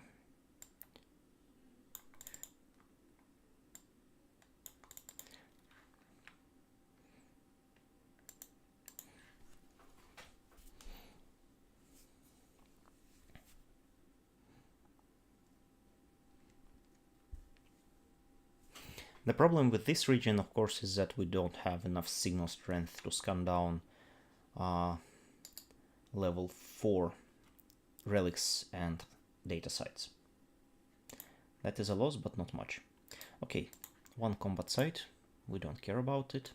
The problem with this region, of course, is that we don't have enough signal strength to scan down level 4 relics and data sites. That is a loss, but not much. Okay, one combat site, we don't care about it.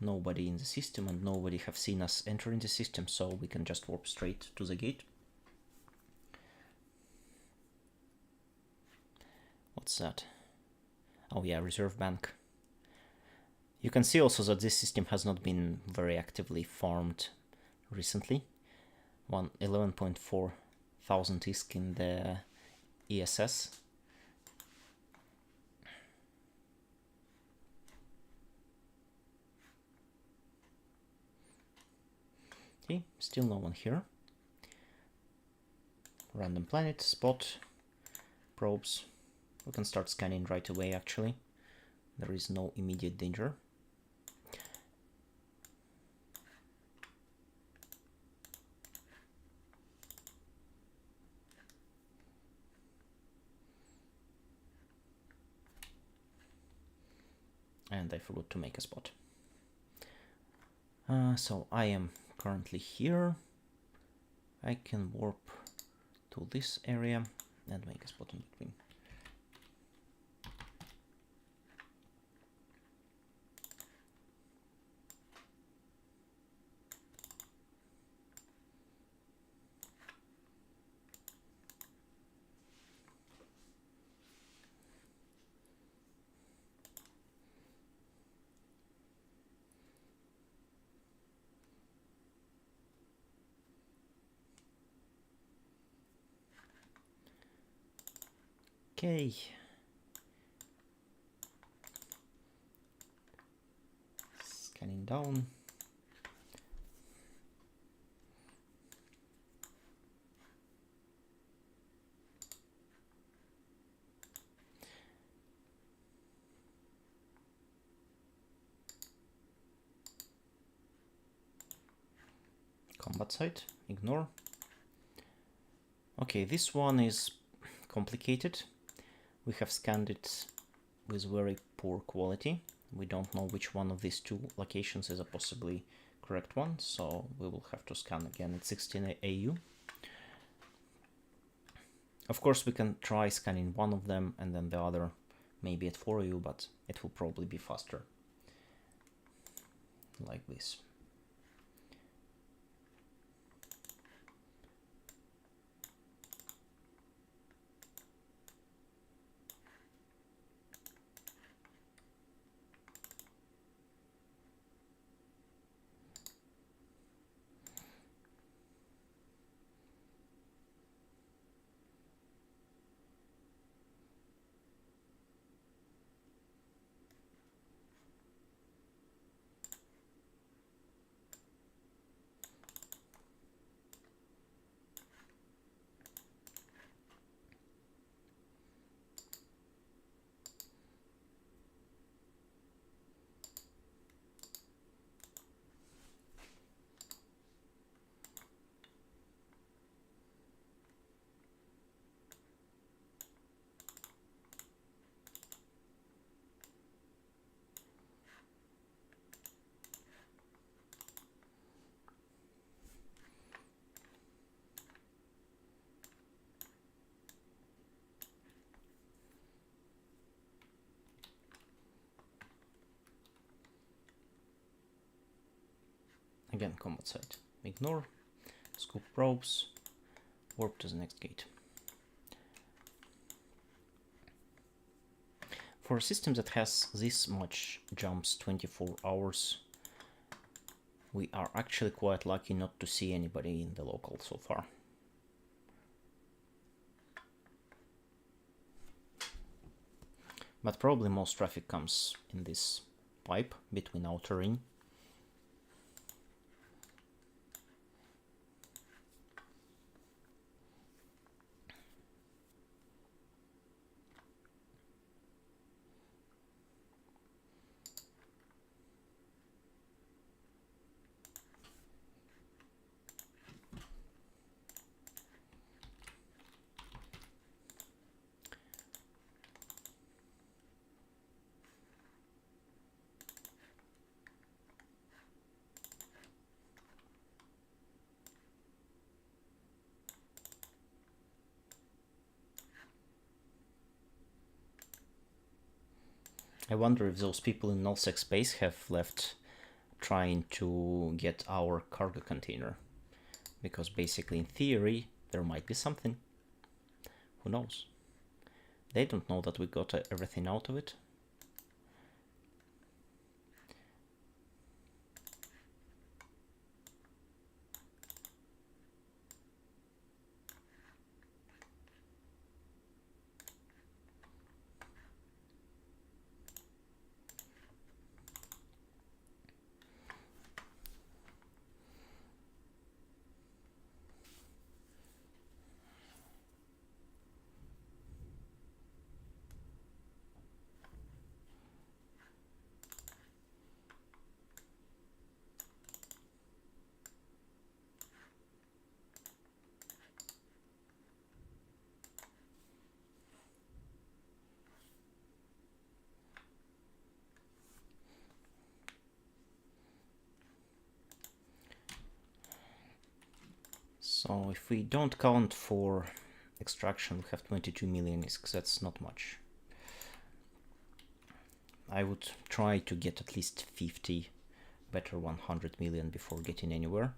Nobody in the system, and nobody have seen us entering the system, so we can just warp straight to the gate. What's that? Oh yeah, reserve bank. You can see also that this system has not been very actively farmed recently. 11.4 thousand ISK in the ESS. Okay, still no one here. Random planet, spot, probes. We can start scanning right away, actually. There is no immediate danger. And I forgot to make a spot. So I am currently here. I can warp to this area and make a spot in between. Okay. Scanning down. Combat site, ignore. Okay, this one is complicated. We have scanned it with very poor quality. We don't know which one of these two locations is a possibly correct one, so we will have to scan again at 16 AU. Of course, we can try scanning one of them and then the other maybe at 4 AU, but it will probably be faster. Like this. Again, combat site. Ignore. Scoop probes. Warp to the next gate. For a system that has this much jumps 24 hours, we are actually quite lucky not to see anybody in the local so far. But probably most traffic comes in this pipe between outer ring. I wonder if those people in nullsec space have left trying to get our cargo container. Because basically, in theory, there might be something. Who knows? They don't know that we got everything out of it. So if we don't count for extraction, we have 22 million ISK. That's not much. I would try to get at least 50, better 100 million before getting anywhere.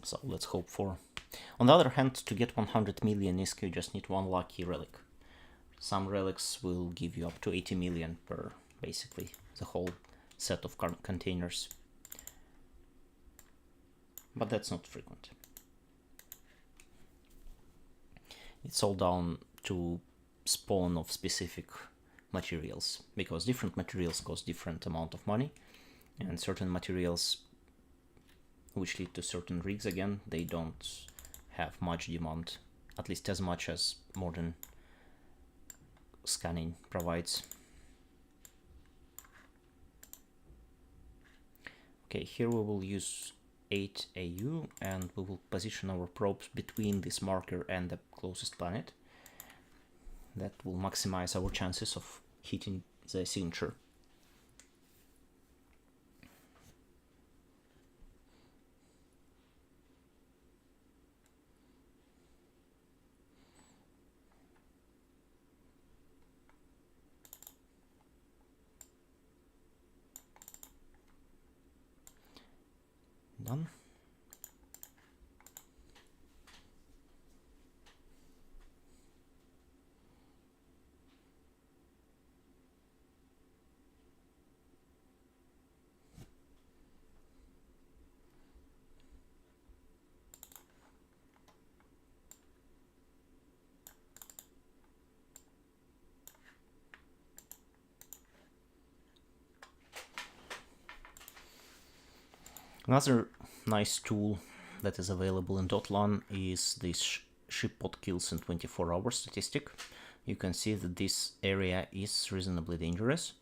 So let's hope for... On the other hand, to get 100 million ISK, you just need one lucky relic. Some relics will give you up to 80 million per, basically, the whole set of containers. But that's not frequent. It's all down to spawn of specific materials, because different materials cost different amount of money, and certain materials which lead to certain rigs, again, they don't have much demand, at least as much as modern scanning provides. Okay, here we will use 8 AU and we will position our probes between this marker and the closest planet. That will maximize our chances of hitting the signature. Done. Another nice tool that is available in .lan is this ship pod kills in 24-hour statistic. You can see that this area is reasonably dangerous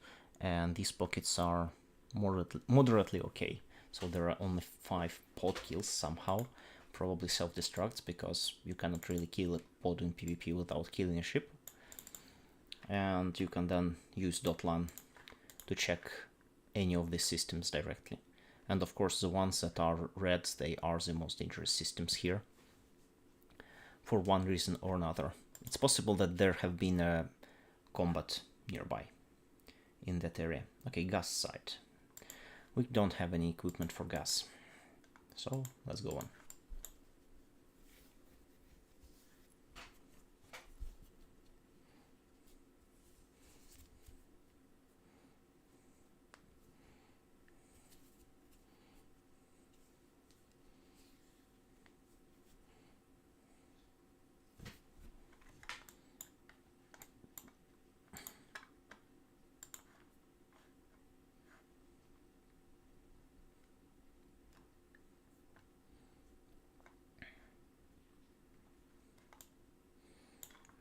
and these pockets are moderately okay. So there are only 5 pod kills somehow, probably self-destructs because you cannot really kill a pod in PvP without killing a ship. And you can then use .lan to check any of these systems directly. And of course the ones that are red, they are the most dangerous systems here, for one reason or another. It's possible that there have been a combat nearby. in that area. Okay, gas site. We don't have any equipment for gas, so let's go on.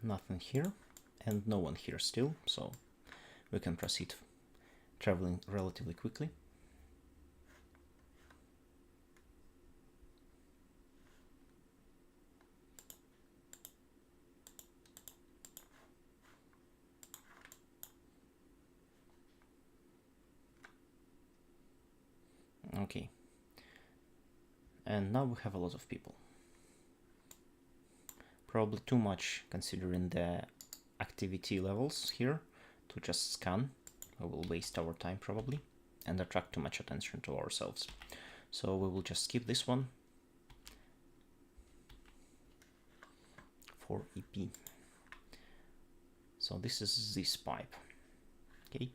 Nothing here, and no one here still, so we can proceed traveling relatively quickly. Okay, and now we have a lot of people. Probably too much considering the activity levels here to just scan. We will waste our time probably and attract too much attention to ourselves. So we will just skip this one for EP. So this is this pipe, okay?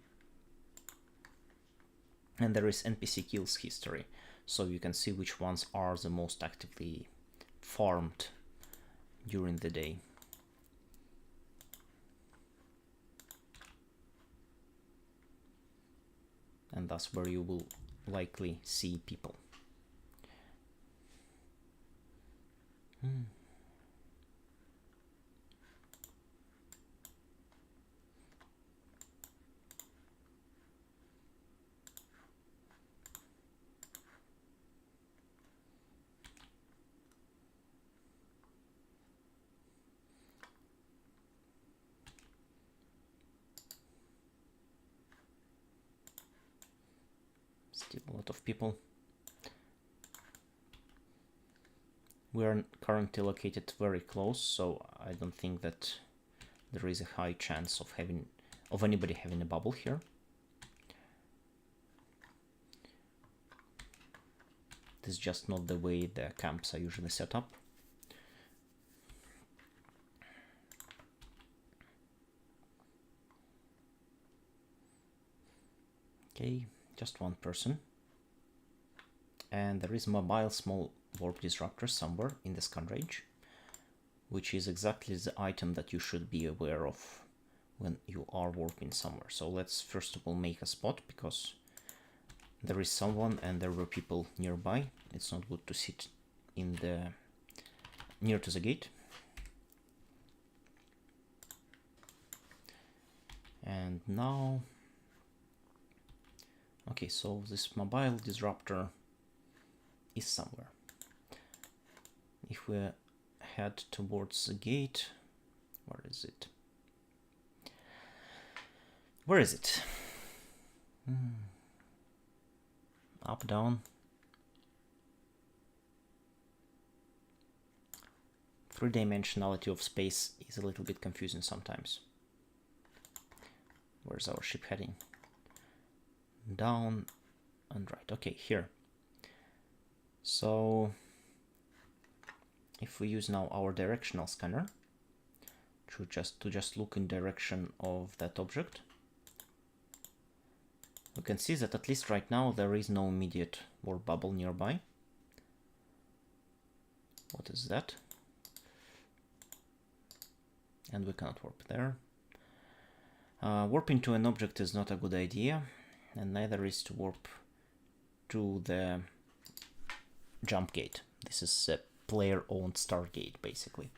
And there is NPC kills history, so you can see which ones are the most actively farmed during the day. And that's where you will likely see people. Still a lot of people. We are currently located very close, so I don't think that there is a high chance of anybody having a bubble here. This is just not the way the camps are usually set up. Okay, just one person. And there is mobile small warp disruptor somewhere in the scan range, which is exactly the item that you should be aware of when you are warping somewhere. So let's first of all make a spot, because there is someone and there were people nearby. It's not good to sit in the near to the gate. And now, okay, so this mobile disruptor is somewhere. If we head towards the gate, where is it? Where is it? Up, down. Three-dimensionality of space is a little bit confusing sometimes. Where's our ship heading? Down and right. Okay, here. So if we use now our directional scanner to just look in direction of that object, we can see that at least right now there is no immediate warp bubble nearby. What is that? And we cannot warp there. Warping to an object is not a good idea, and neither is to warp to the jump gate. This is a player-owned start gate, basically.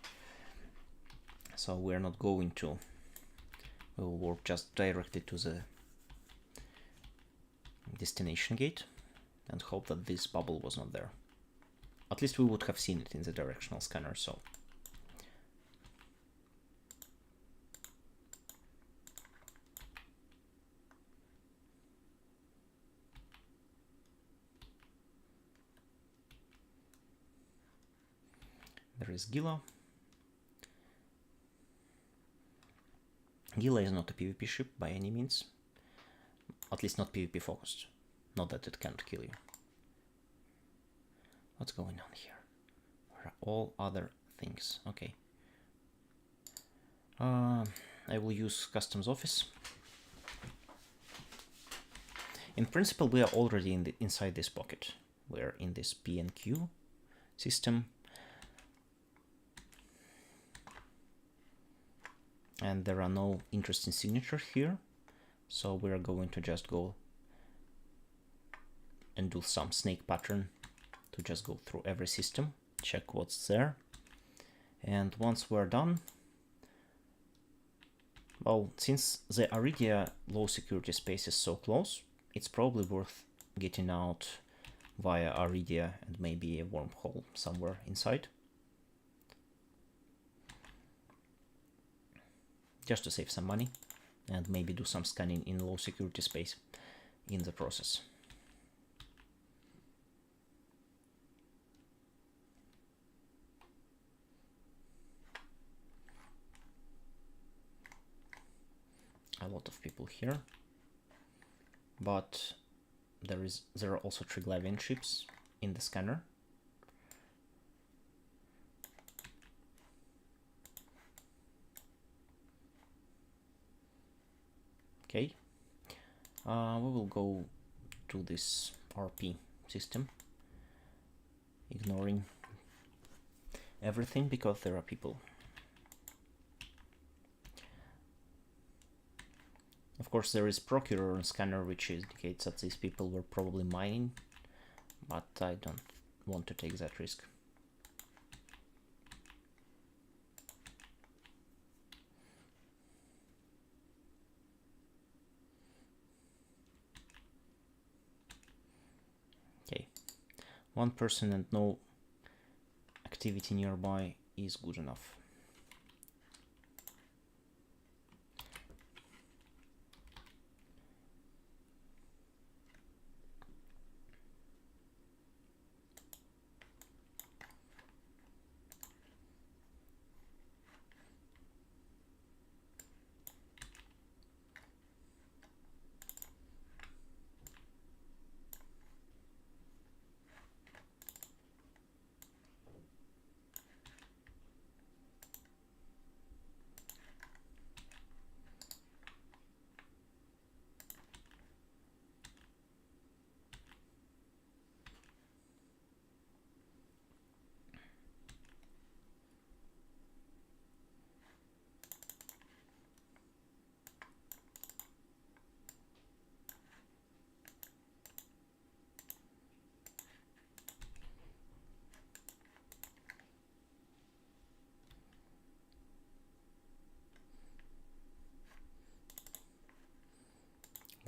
So we're not going to. We will warp just directly to the destination gate and hope that this bubble was not there. At least we would have seen it in the directional scanner, so. There is Gila. Gila is not a PvP ship by any means. At least not PvP focused. Not that it can't kill you. What's going on here? Where are all other things? Okay. I will use customs office. In principle, we are already inside this pocket. We're in this P&Q system. And there are no interesting signatures here. So we're going to just go and do some snake pattern to just go through every system, check what's there. And once we're done, well, since the Aridia low security space is so close, it's probably worth getting out via Aridia and maybe a wormhole somewhere inside. Just to save some money and maybe do some scanning in low security space in the process. A lot of people here, but there are also Triglavian ships in the scanner. Okay, we will go to this RP system, ignoring everything because there are people. Of course, there is Procurer and Scanner, which indicates that these people were probably mining, but I don't want to take that risk. Okay, one person and no activity nearby is good enough.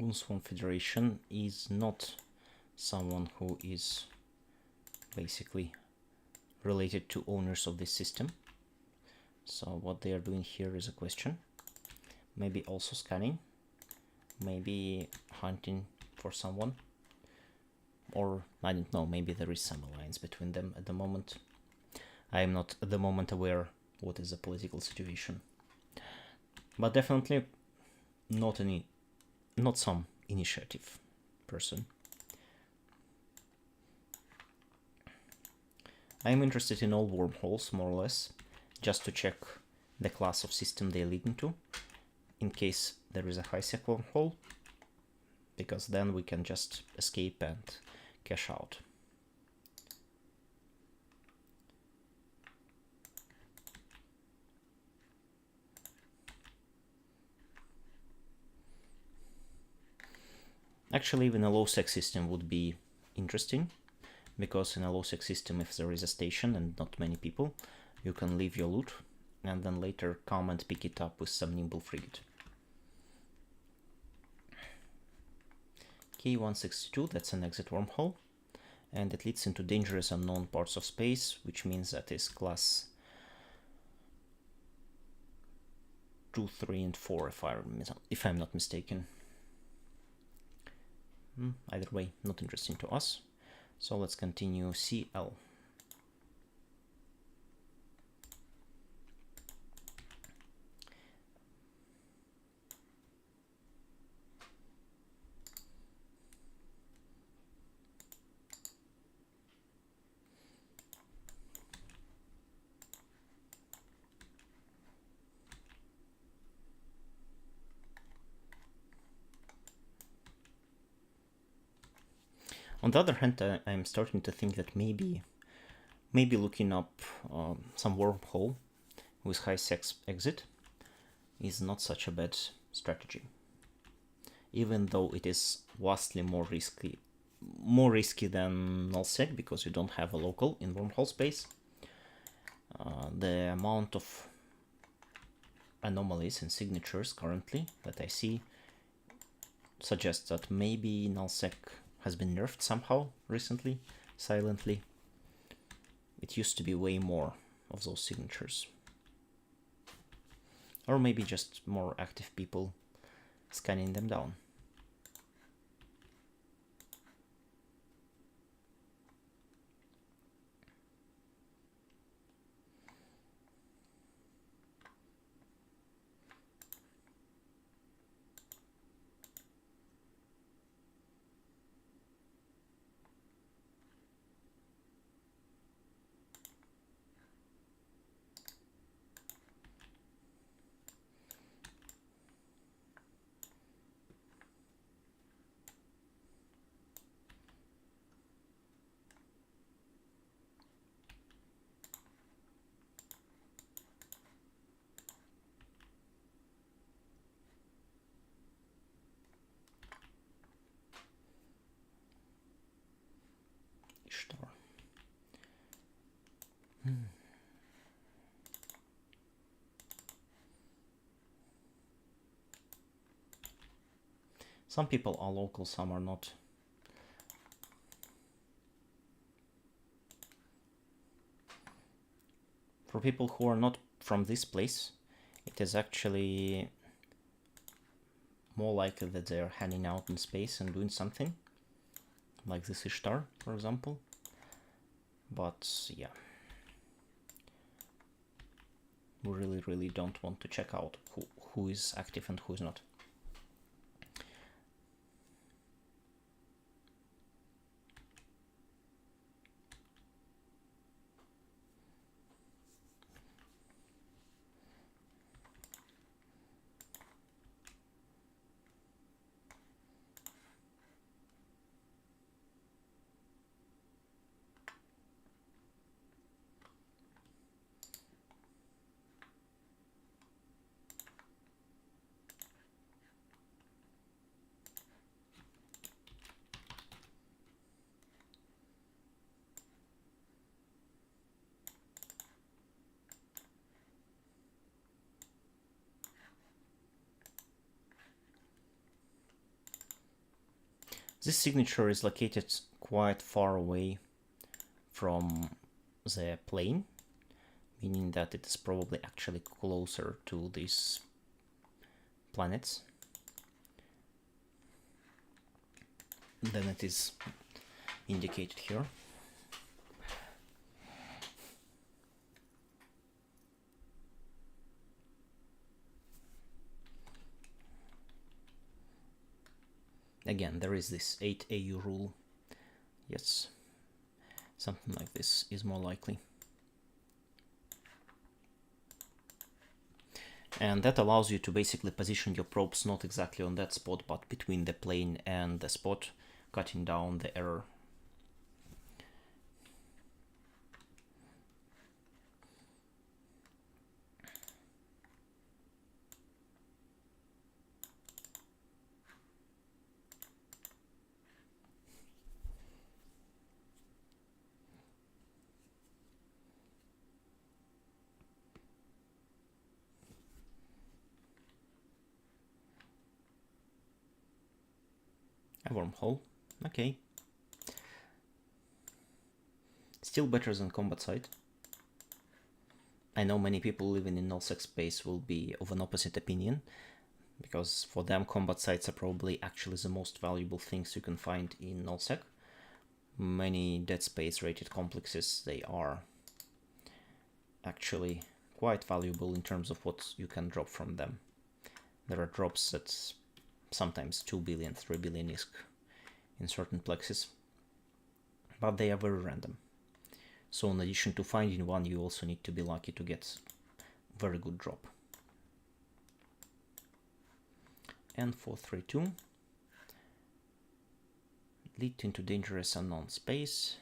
Goonswarm Federation is not someone who is basically related to owners of this system. So what they are doing here is a question. Maybe also scanning, maybe hunting for someone, or I don't know, maybe there is some alliance between them at the moment. I am not at the moment aware what is the political situation, but definitely not some initiative person. I am interested in all wormholes, more or less, just to check the class of system they lead into, in case there is a high-sec wormhole, because then we can just escape and cash out. Actually, even a low-sec system would be interesting, because in a low-sec system, if there is a station and not many people, you can leave your loot and then later come and pick it up with some nimble frigate. K162, that's an exit wormhole, and it leads into dangerous unknown parts of space, which means that is class 2, 3, and 4, if I'm not mistaken. Either way, not interesting to us. So let's continue CL. On the other hand, I'm starting to think that maybe looking up some wormhole with high exit is not such a bad strategy, even though it is vastly more risky than nullsec because you don't have a local in wormhole space. The amount of anomalies and signatures currently that I see suggests that maybe nullsec has been nerfed somehow recently, silently. It used to be way more of those signatures. Or maybe just more active people scanning them down. Ishtar. Some people are local, some are not. For people who are not from this place, it is actually more likely that they are hanging out in space and doing something, like this Ishtar, for example. But yeah, we really don't want to check out who is active and who is not. This signature is located quite far away from the plane, meaning that it is probably actually closer to these planets than it is indicated here. Again, there is this 8 AU rule. Yes, something like this is more likely. And that allows you to basically position your probes not exactly on that spot, but between the plane and the spot, cutting down the error. A wormhole, okay. Still better than combat site. I know many people living in nullsec space will be of an opposite opinion, because for them combat sites are probably actually the most valuable things you can find in nullsec. Many dead space rated complexes, they are actually quite valuable in terms of what you can drop from them. There are drops that sometimes 2 billion, 3 billion ISK in certain plexes, but they are very random. So in addition to finding one, you also need to be lucky to get very good drop. And 432, Lead into dangerous unknown space.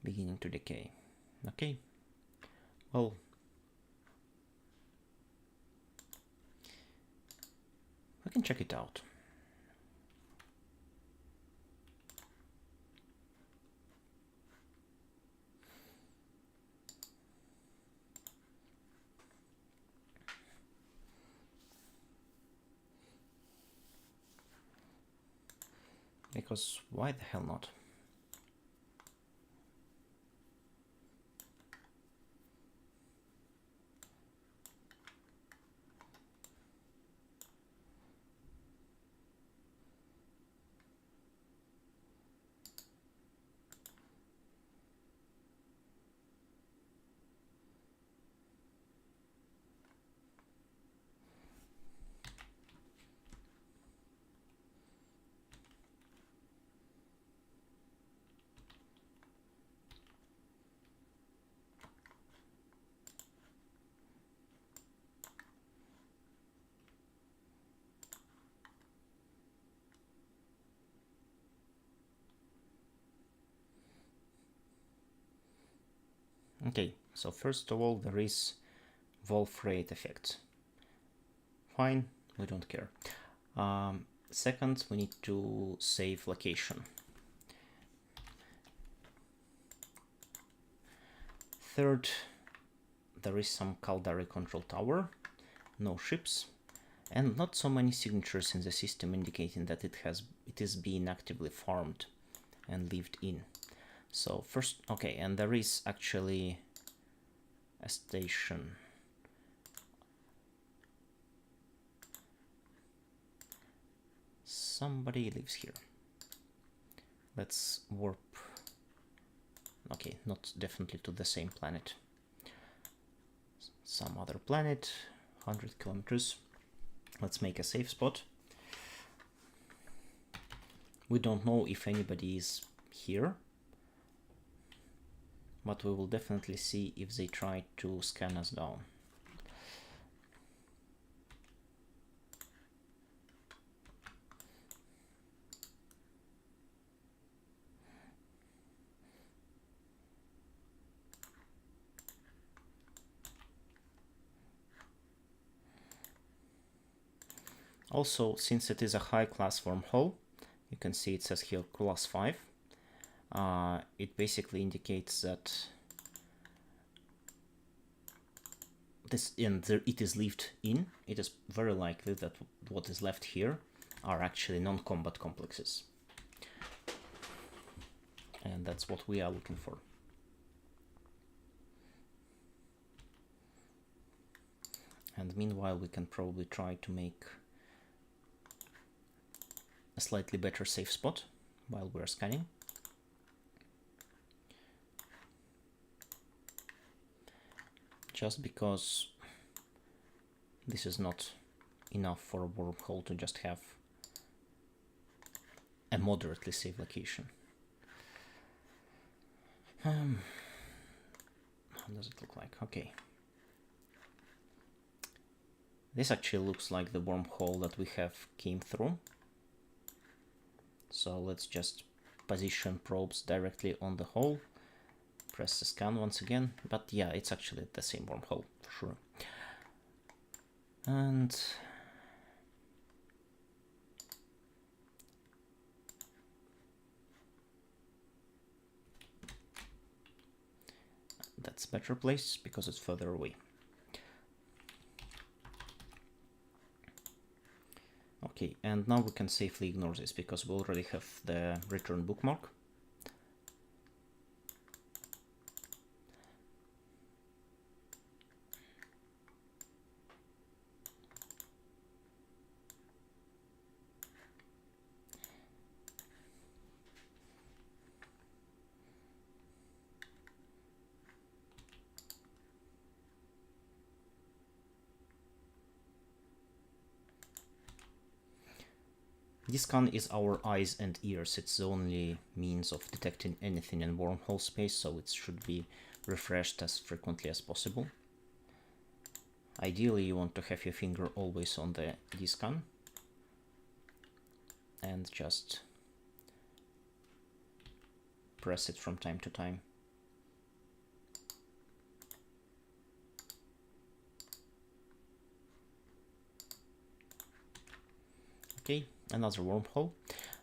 Beginning to decay. Okay. Well, we can check it out. Because why the hell not? Okay, so first of all, there is Wolf rate effect. Fine, we don't care. Second, we need to save location. Third, there is some Caldari control tower, no ships, and not so many signatures in the system indicating that it is being actively farmed and lived in. So first, okay, and there is actually a station. Somebody lives here. Let's warp. Okay, not definitely to the same planet. Some other planet, 100 kilometers. Let's make a safe spot. We don't know if anybody is here, but we will definitely see if they try to scan us down. Also, since it is a high class wormhole, you can see it says here class 5. It basically indicates that it is lived in. It is very likely that what is left here are actually non-combat complexes. And that's what we are looking for. And meanwhile, we can probably try to make a slightly better safe spot while we're scanning. Just because this is not enough for a wormhole to just have a moderately safe location. How does it look like? Okay. This actually looks like the wormhole that we have came through. So let's just position probes directly on the hole. Press the scan once again, but yeah, it's actually the same wormhole for sure. And that's a better place because it's further away. Okay, and now we can safely ignore this because we already have the return bookmark. This scan is our eyes and ears. It's the only means of detecting anything in wormhole space, so it should be refreshed as frequently as possible. Ideally, you want to have your finger always on the D-scan. and just press it from time to time. Okay, another wormhole.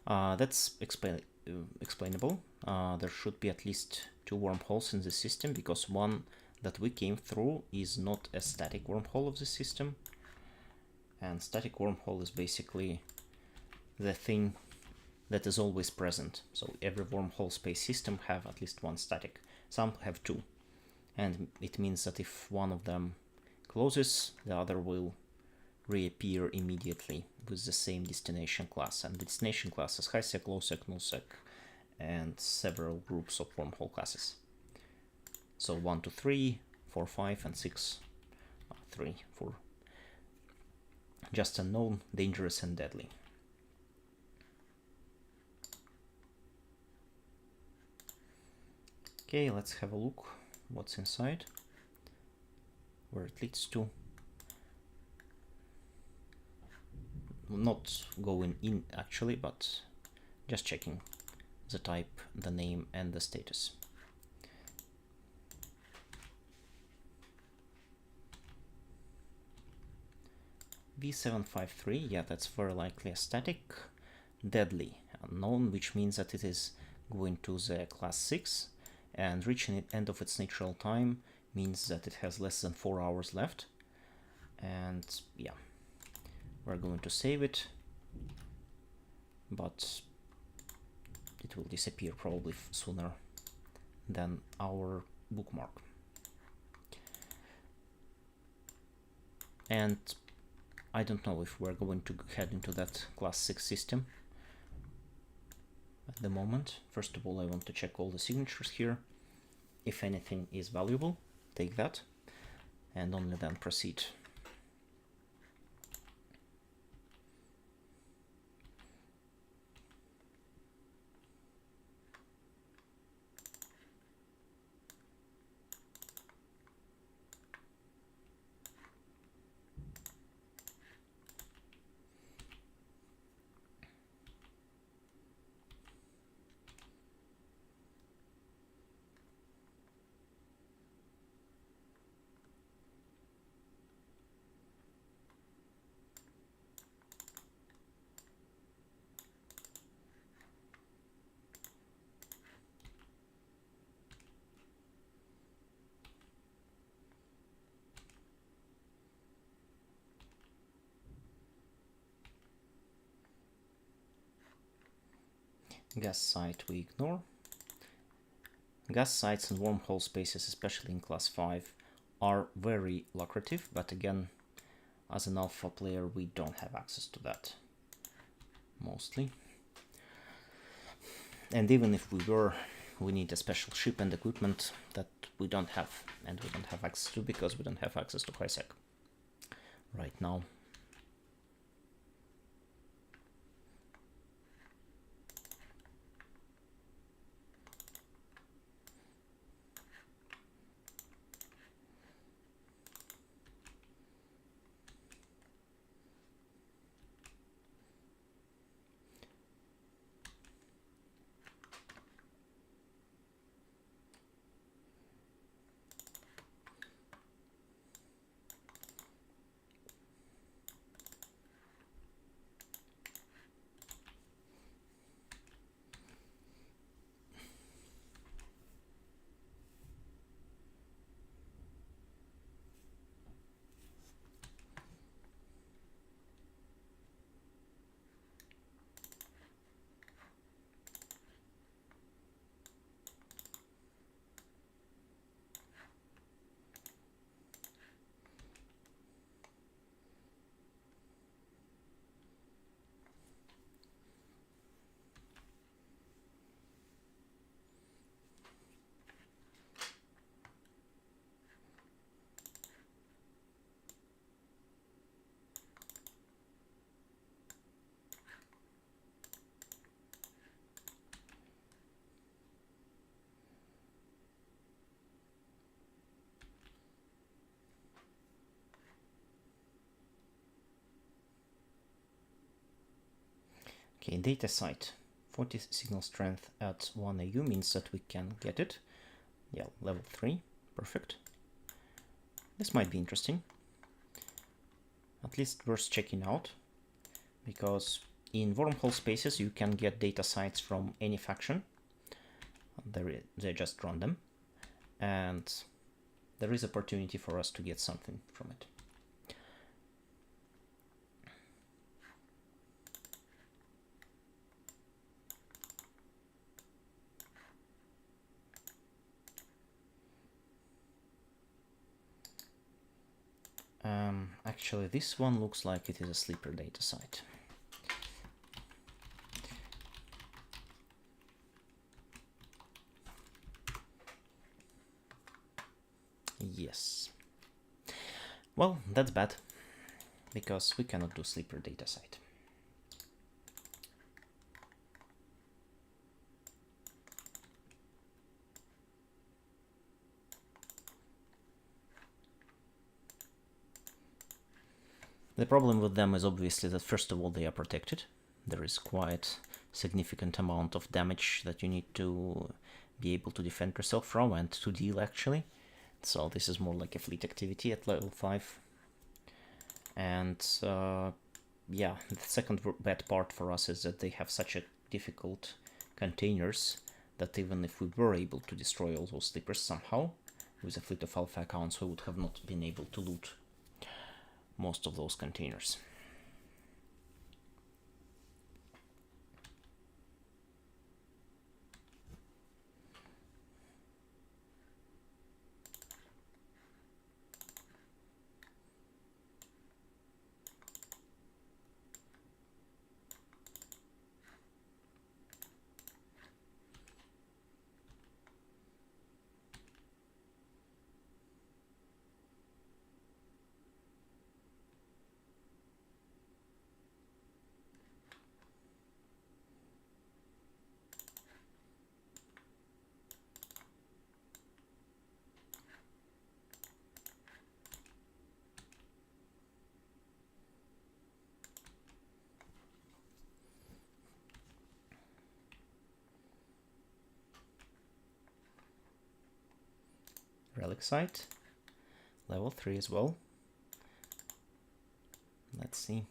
That's explainable. There should be at least 2 wormholes in the system, because one that we came through is not a static wormhole of the system. And static wormhole is basically the thing that is always present. So every wormhole space system have at least one static. Some have 2. And it means that if one of them closes, the other will reappear immediately with the same destination class. And the destination class is highsec, lowsec, nullsec, and several groups of wormhole classes. So 1 to 3, 4, 5, and 6, 3, 4. Just unknown, dangerous, and deadly. Okay, let's have a look what's inside, where it leads to. Not going in actually, but just checking the type, the name, and the status. V753, yeah, that's very likely a static. Deadly, unknown, which means that it is going to the class 6, and reaching the end of its natural time means that it has less than 4 hours left. And yeah, we're going to save it, but it will disappear probably sooner than our bookmark. And I don't know if we're going to head into that class 6 system at the moment. First of all, I want to check all the signatures here. If anything is valuable, take that, and only then proceed. Gas site we ignore. Gas sites and wormhole spaces, especially in class 5, are very lucrative, but again, as an alpha player, we don't have access to that, mostly. And even if we were, we need a special ship and equipment that we don't have, and we don't have access to because we don't have access to highsec right now. Okay, data site. 40 signal strength at 1 AU means that we can get it. Yeah, level 3. Perfect. This might be interesting. At least worth checking out, because in wormhole spaces you can get data sites from any faction. They just run them, and there is opportunity for us to get something from it. Actually, this one looks like it is a sleeper data site. Yes. Well, that's bad, because we cannot do sleeper data site. The problem with them is obviously that first of all they are protected. There is quite significant amount of damage that you need to be able to defend yourself from and to deal actually. So this is more like a fleet activity at level 5. And yeah, the second bad part for us is that they have such a difficult containers that even if we were able to destroy all those sleepers somehow with a fleet of alpha accounts, we would have not been able to loot most of those containers. Relic site, level 3 as well. Let's see.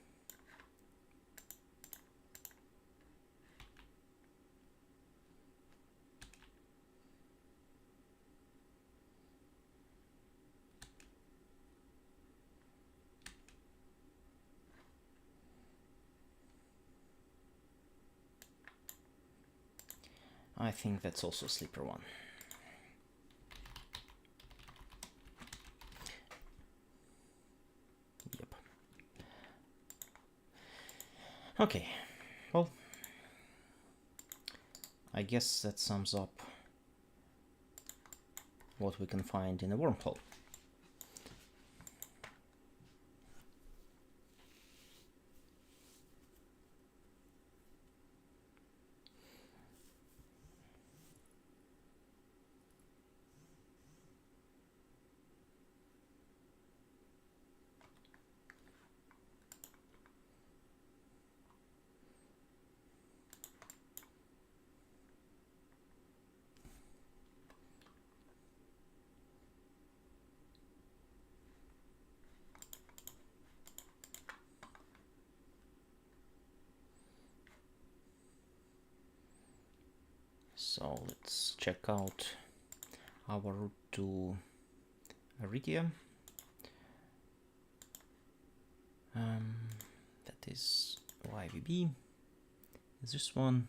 I think that's also a sleeper one. Yep. Okay, well, I guess that sums up what we can find in a wormhole. So let's check out our route to Aridia. That is YVB. Is this one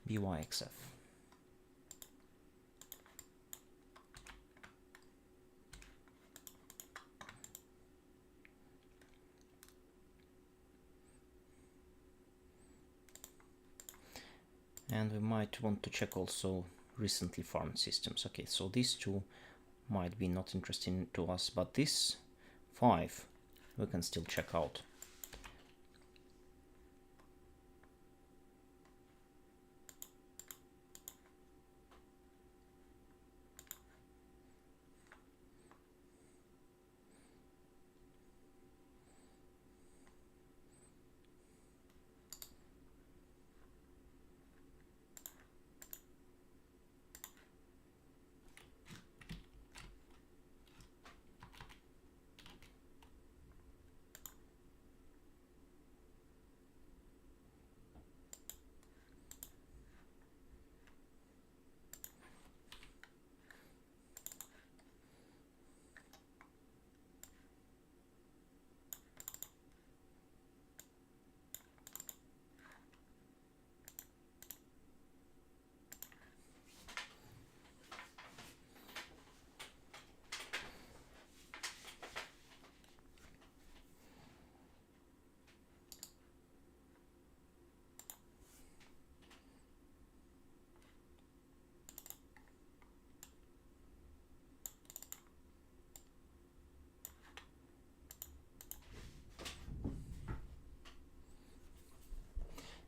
BYXF? And we might want to check also recently farmed systems. Okay, so these two might be not interesting to us, but this 5 we can still check out.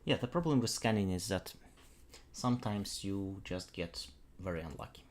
Yeah, the problem with scanning is that sometimes you just get very unlucky.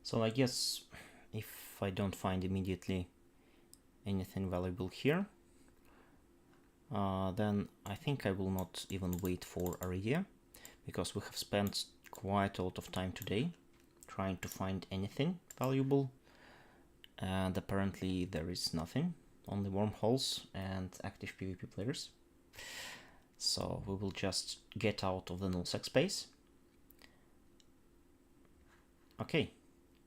So I guess if I don't find immediately anything valuable here, then I think I will not even wait for Aridia, because we have spent quite a lot of time today trying to find anything valuable, and apparently there is nothing, only wormholes and active PvP players. So we will just get out of the nullsec space. Okay,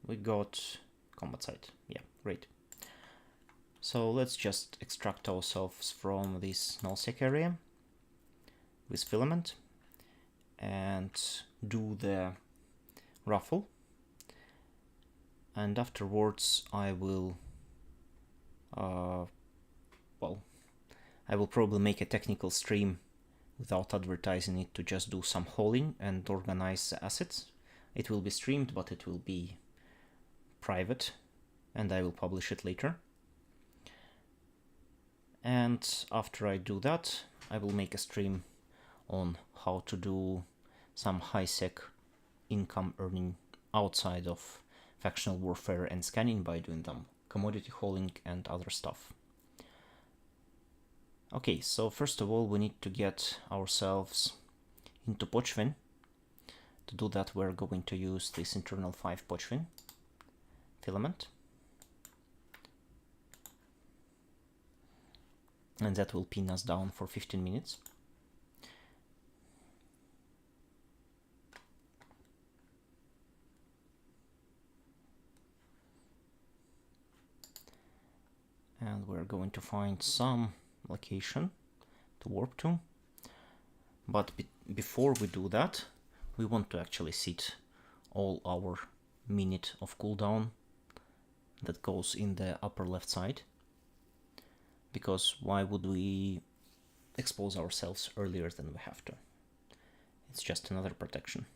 we got combat site. Yeah, great. So let's just extract ourselves from this nullsec area with filament and do the ruffle. And afterwards I will, I will probably make a technical stream without advertising it to just do some hauling and organize the assets. It will be streamed, but it will be private, and I will publish it later. And after I do that, I will make a stream on how to do some high-sec income earning outside of factional warfare and scanning by doing them commodity hauling and other stuff. Okay, so first of all we need to get ourselves into Pochvin. To do that we're going to use this internal 5 Pochvin filament. And that will pin us down for 15 minutes. And we're going to find some location to warp to. But before we do that, we want to actually set all our minute of cooldown that goes in the upper left side. Because why would we expose ourselves earlier than we have to? It's just another protection.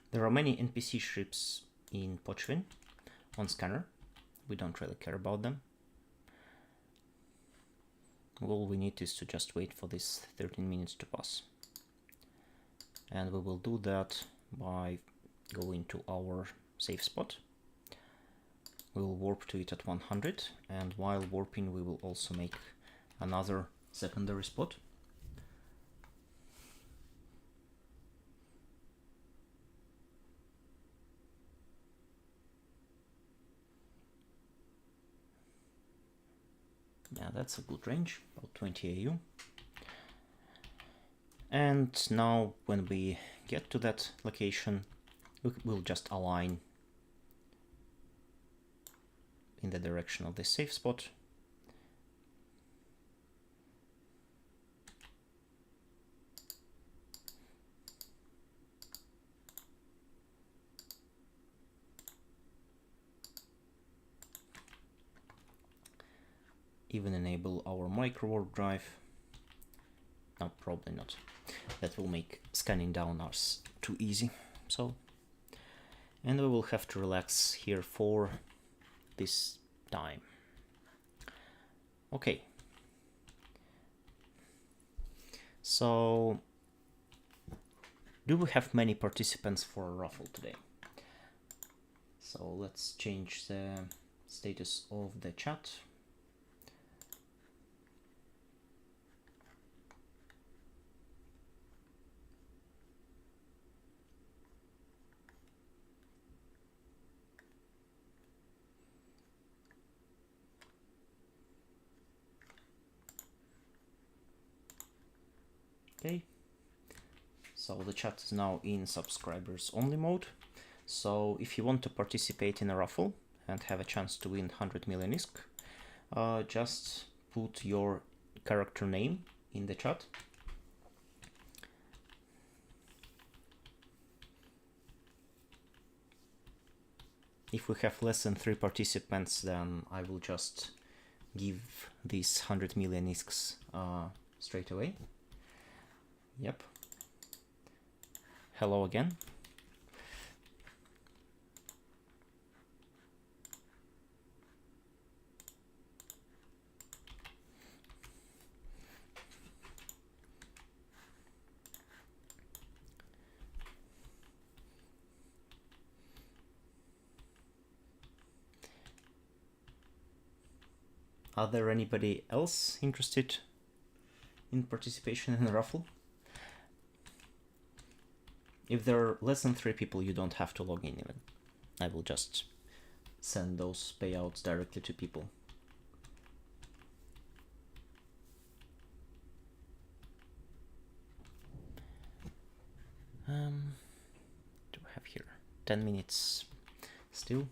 There are many NPC ships in Pochvin on scanner. We don't really care about them. All we need is to just wait for this 13 minutes to pass. And we will do that by going to our safe spot. We will warp to it at 100, and while warping we will also make another secondary spot. Yeah, that's a good range, about 20 AU. And now when we get to that location, we'll just align in the direction of the safe spot. even enable our micro warp drive. No, probably not. That will make scanning down ours too easy. So, and we will have to relax here for this time. Okay. So, do we have many participants for a raffle today? So let's change the status of the chat. Okay, so the chat is now in subscribers only mode. So if you want to participate in a raffle and have a chance to win 100 million ISK, just put your character name in the chat. If we have less than 3 participants, then I will just give these 100 million ISKs straight away. Yep. Hello again. Are there anybody else interested in participation in the raffle? If there are less than 3 people, you don't have to log in even. I will just send those payouts directly to people. Do I have here 10 minutes still?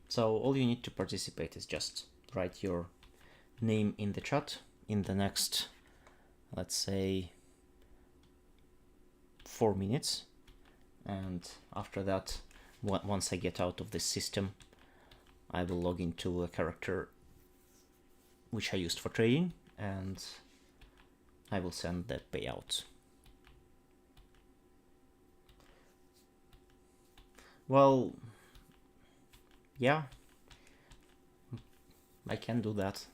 So all you need to participate is just write your name in the chat in the next, let's say, 4 minutes. And after that, once I get out of this system, I will log into a character which I used for trading, and I will send that payout. Well, yeah, I can do that.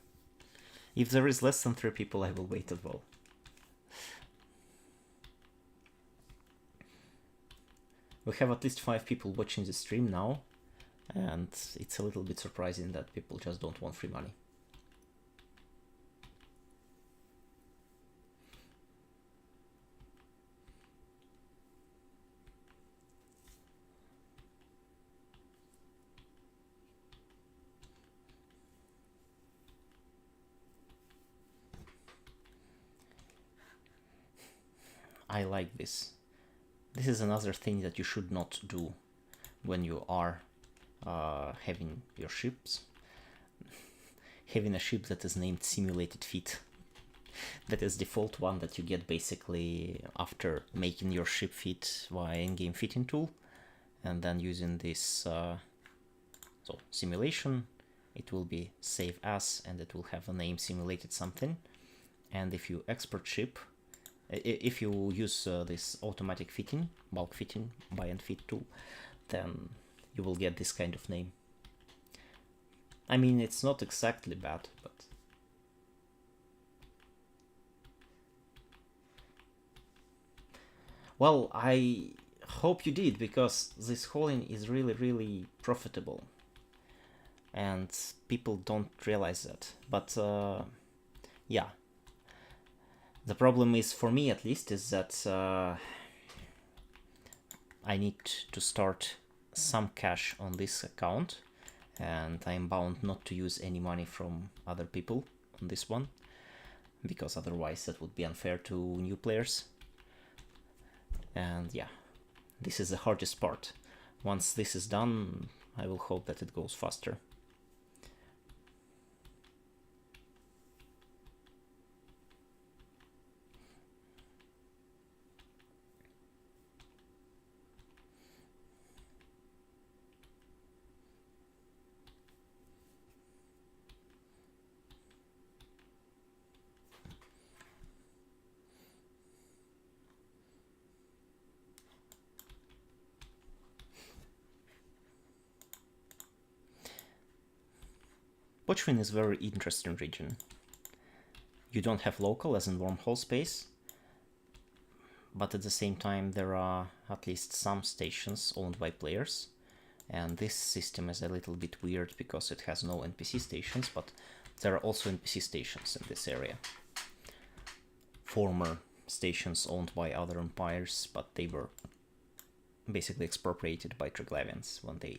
If there is less than 3 people, I will wait as well. We have at least 5 people watching the stream now, and it's a little bit surprising that people just don't want free money. I like this. This is another thing that you should not do when you are having your ships. Having a ship that is named Simulated Fit. That is default one that you get basically after making your ship fit via in-game fitting tool, and then using this so simulation, it will be save as, and it will have a name simulated something. And if you export ship, if you use this automatic fitting, bulk fitting, buy and fit tool, then you will get this kind of name. I mean, it's not exactly bad, but well, I hope you did, because this hauling is really, really profitable, and people don't realize that. But yeah. The problem is, for me at least, is that I need to start some cash on this account, and I'm bound not to use any money from other people on this one, because otherwise that would be unfair to new players. And yeah, this is the hardest part. Once this is done, I will hope that it goes faster. Pochvin is a very interesting region. You don't have local, as in wormhole space, but at the same time there are at least some stations owned by players, and this system is a little bit weird because it has no NPC stations, but there are also NPC stations in this area. Former stations owned by other empires, but they were basically expropriated by Triglavians when they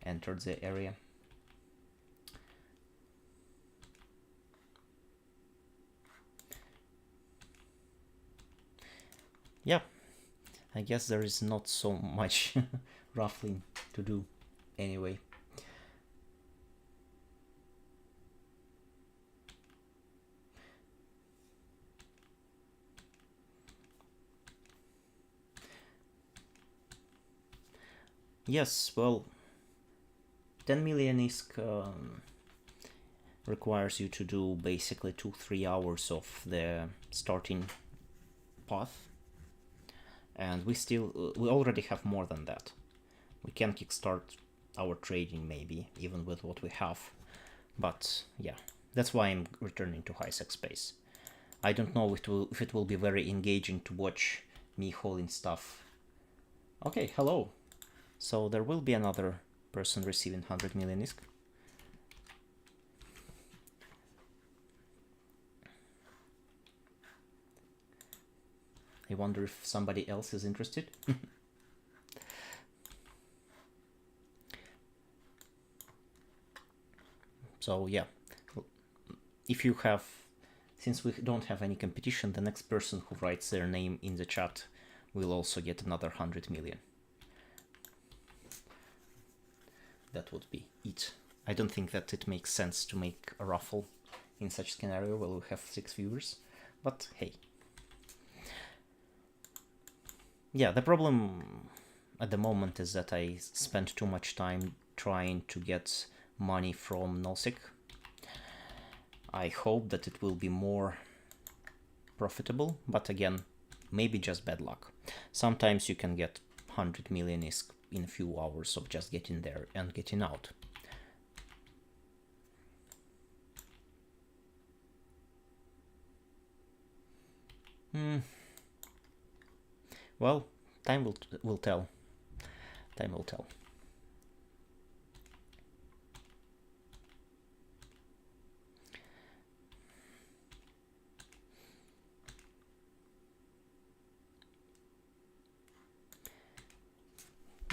entered the area. Yeah, I guess there is not so much ruffling to do anyway. Yes, well, 10 million ISK requires you to do basically 2-3 hours of the starting path, and we already have more than that. We can kickstart our trading maybe, even with what we have, but yeah, that's why I'm returning to high-sec space. I don't know if it will be very engaging to watch me hauling stuff. Okay, hello. So there will be another person receiving 100 million ISK. I wonder if somebody else is interested. So yeah, if you have, since we don't have any competition, the next person who writes their name in the chat will also get another 100 million. That would be it. I don't think that it makes sense to make a raffle in such scenario where we have 6 viewers, but hey. Yeah, the problem at the moment is that I spent too much time trying to get money from Nosik. I hope that it will be more profitable, but again, maybe just bad luck. Sometimes you can get 100 million ISK in a few hours of just getting there and getting out. Well, time will tell. Time will tell.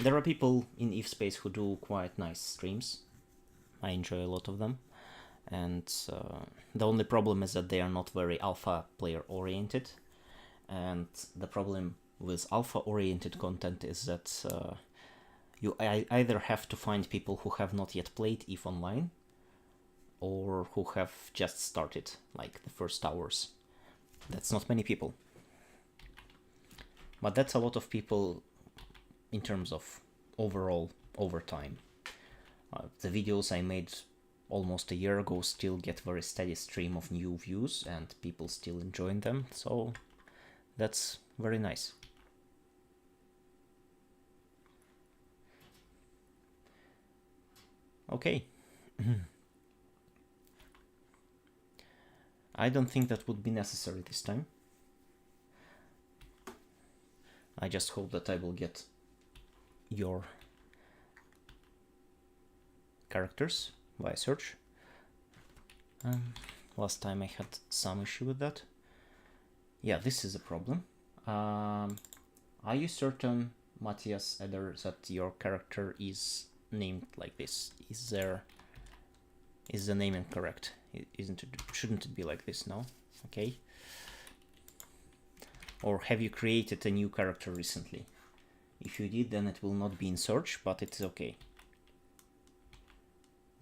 There are people in EVE space who do quite nice streams. I enjoy a lot of them. And the only problem is that they are not very alpha player oriented. And the problem with alpha oriented content is that you either have to find people who have not yet played EVE Online or who have just started, like the first hours. That's not many people. But that's a lot of people in terms of overall over time. The videos I made almost a year ago still get very steady stream of new views and people still enjoying them, so that's very nice. Okay. I don't think that would be necessary this time. I just hope that I will get your characters via search. Last time I had some issue with that. Yeah, this is a problem. Are you certain, Matthias Eder, that your character is named like this? Is the name incorrect? Shouldn't it be like this? No? Okay. Or have you created a new character recently? If you did, then it will not be in search, but it's okay.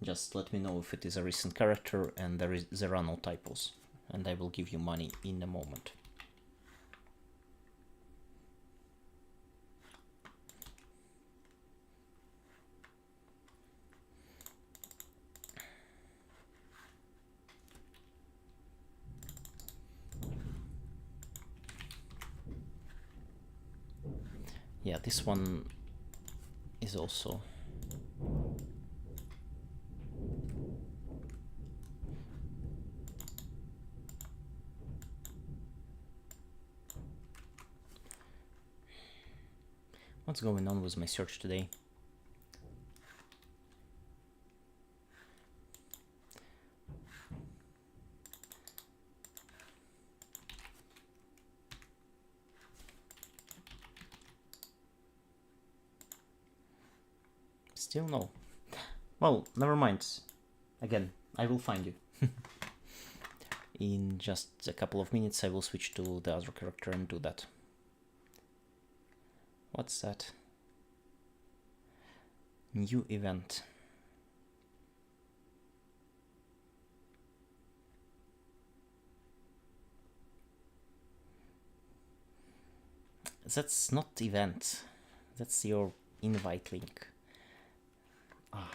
Just let me know if it is a recent character and there are no typos, and I will give you money in a moment. Yeah, this one is also What's going on with my search today? Still no. Well, never mind. Again, I will find you. In just a couple of minutes I will switch to the other character and do that. What's that? New event. That's not event. That's your invite link. Ah.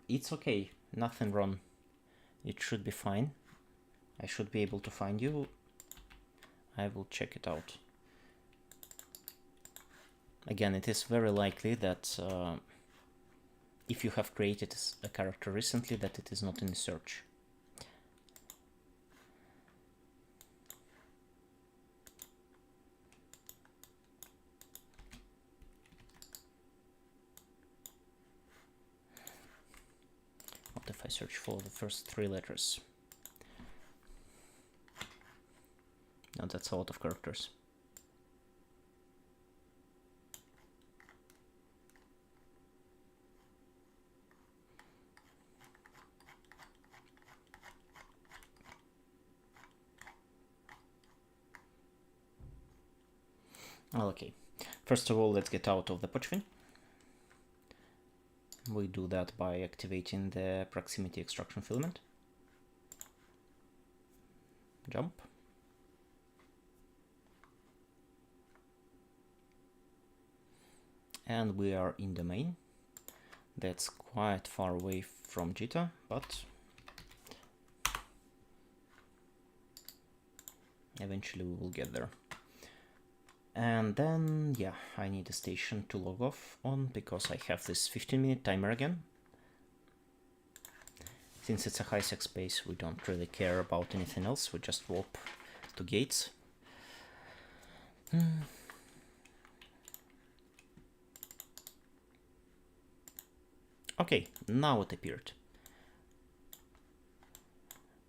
It's okay. Nothing wrong. It should be fine. I should be able to find you. I will check it out. Again, it is very likely that if you have created a character recently, that it is not in the search. What if I search for the first 3 letters? No, that's a lot of characters. Okay, first of all, let's get out of the Pochvin. We do that by activating the proximity extraction filament. Jump. And we are in the main. That's quite far away from Jita, but eventually we will get there. And then, yeah, I need a station to log off on because I have this 15-minute timer again. Since it's a high-sec space, we don't really care about anything else. We just warp to gates. Okay, now it appeared.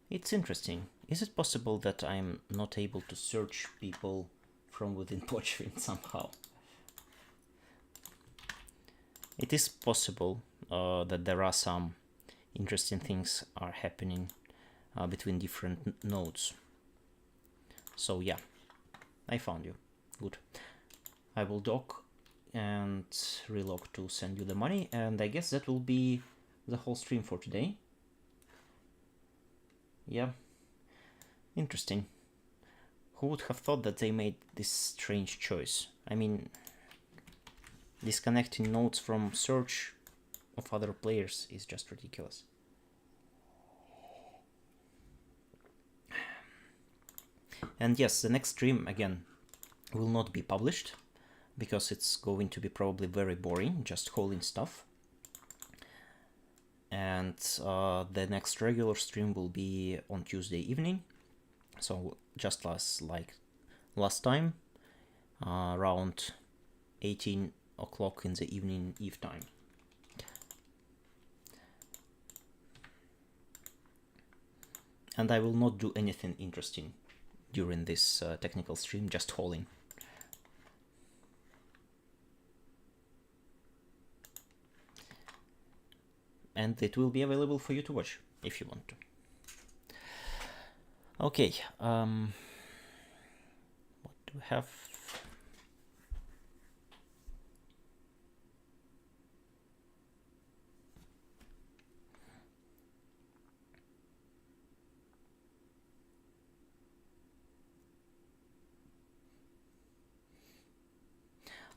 It's interesting. Is it possible that I'm not able to search people from within Pochvin somehow? It is possible that there are some interesting things are happening between different nodes. So yeah, I found you. Good. I will dock and relog to send you the money, and I guess that will be the whole stream for today. Yeah, interesting. Who would have thought that they made this strange choice? I mean, disconnecting nodes from search of other players is just ridiculous. And yes, the next stream, again, will not be published because it's going to be probably very boring, just hauling stuff. And the next regular stream will be on Tuesday evening. So just like last time, around 18 o'clock in the evening Eve time. And I will not do anything interesting during this technical stream, just hauling. And it will be available for you to watch if you want to. Okay, what do we have?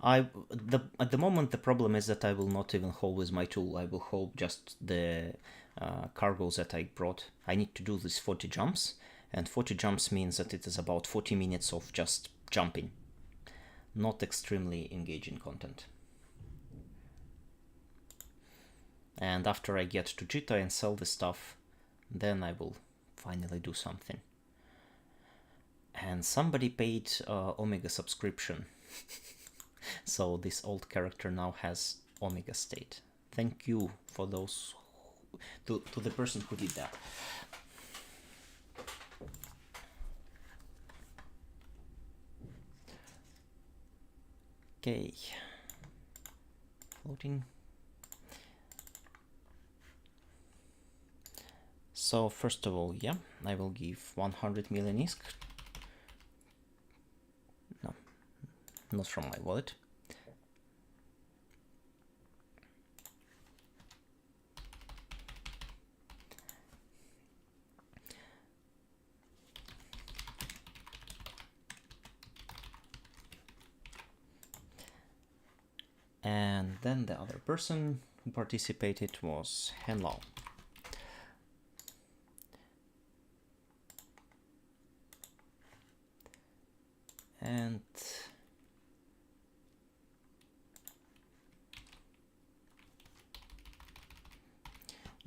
At the moment the problem is that I will not even haul with my tool. I will haul just the cargoes that I brought. I need to do these 40 jumps, and 40 jumps means that it is about 40 minutes of just jumping. Not extremely engaging content. And after I get to Jita and sell the stuff, then I will finally do something. And somebody paid Omega subscription. So this old character now has Omega state. Thank you for those, to the person who did that. Okay. Loading. So first of all, yeah, I will give 100 million ISK. No, not from my wallet. And then the other person who participated was Henlao. And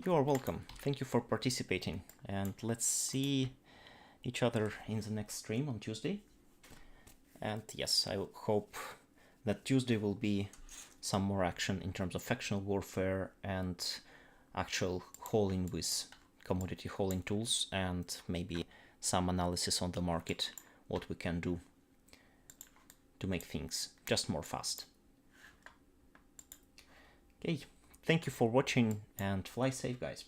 you are welcome. Thank you for participating. And let's see each other in the next stream on Tuesday. And yes, I hope that Tuesday will be some more action in terms of factional warfare and actual hauling with commodity hauling tools, and maybe some analysis on the market, what we can do to make things just more fast. Okay, thank you for watching and fly safe, guys.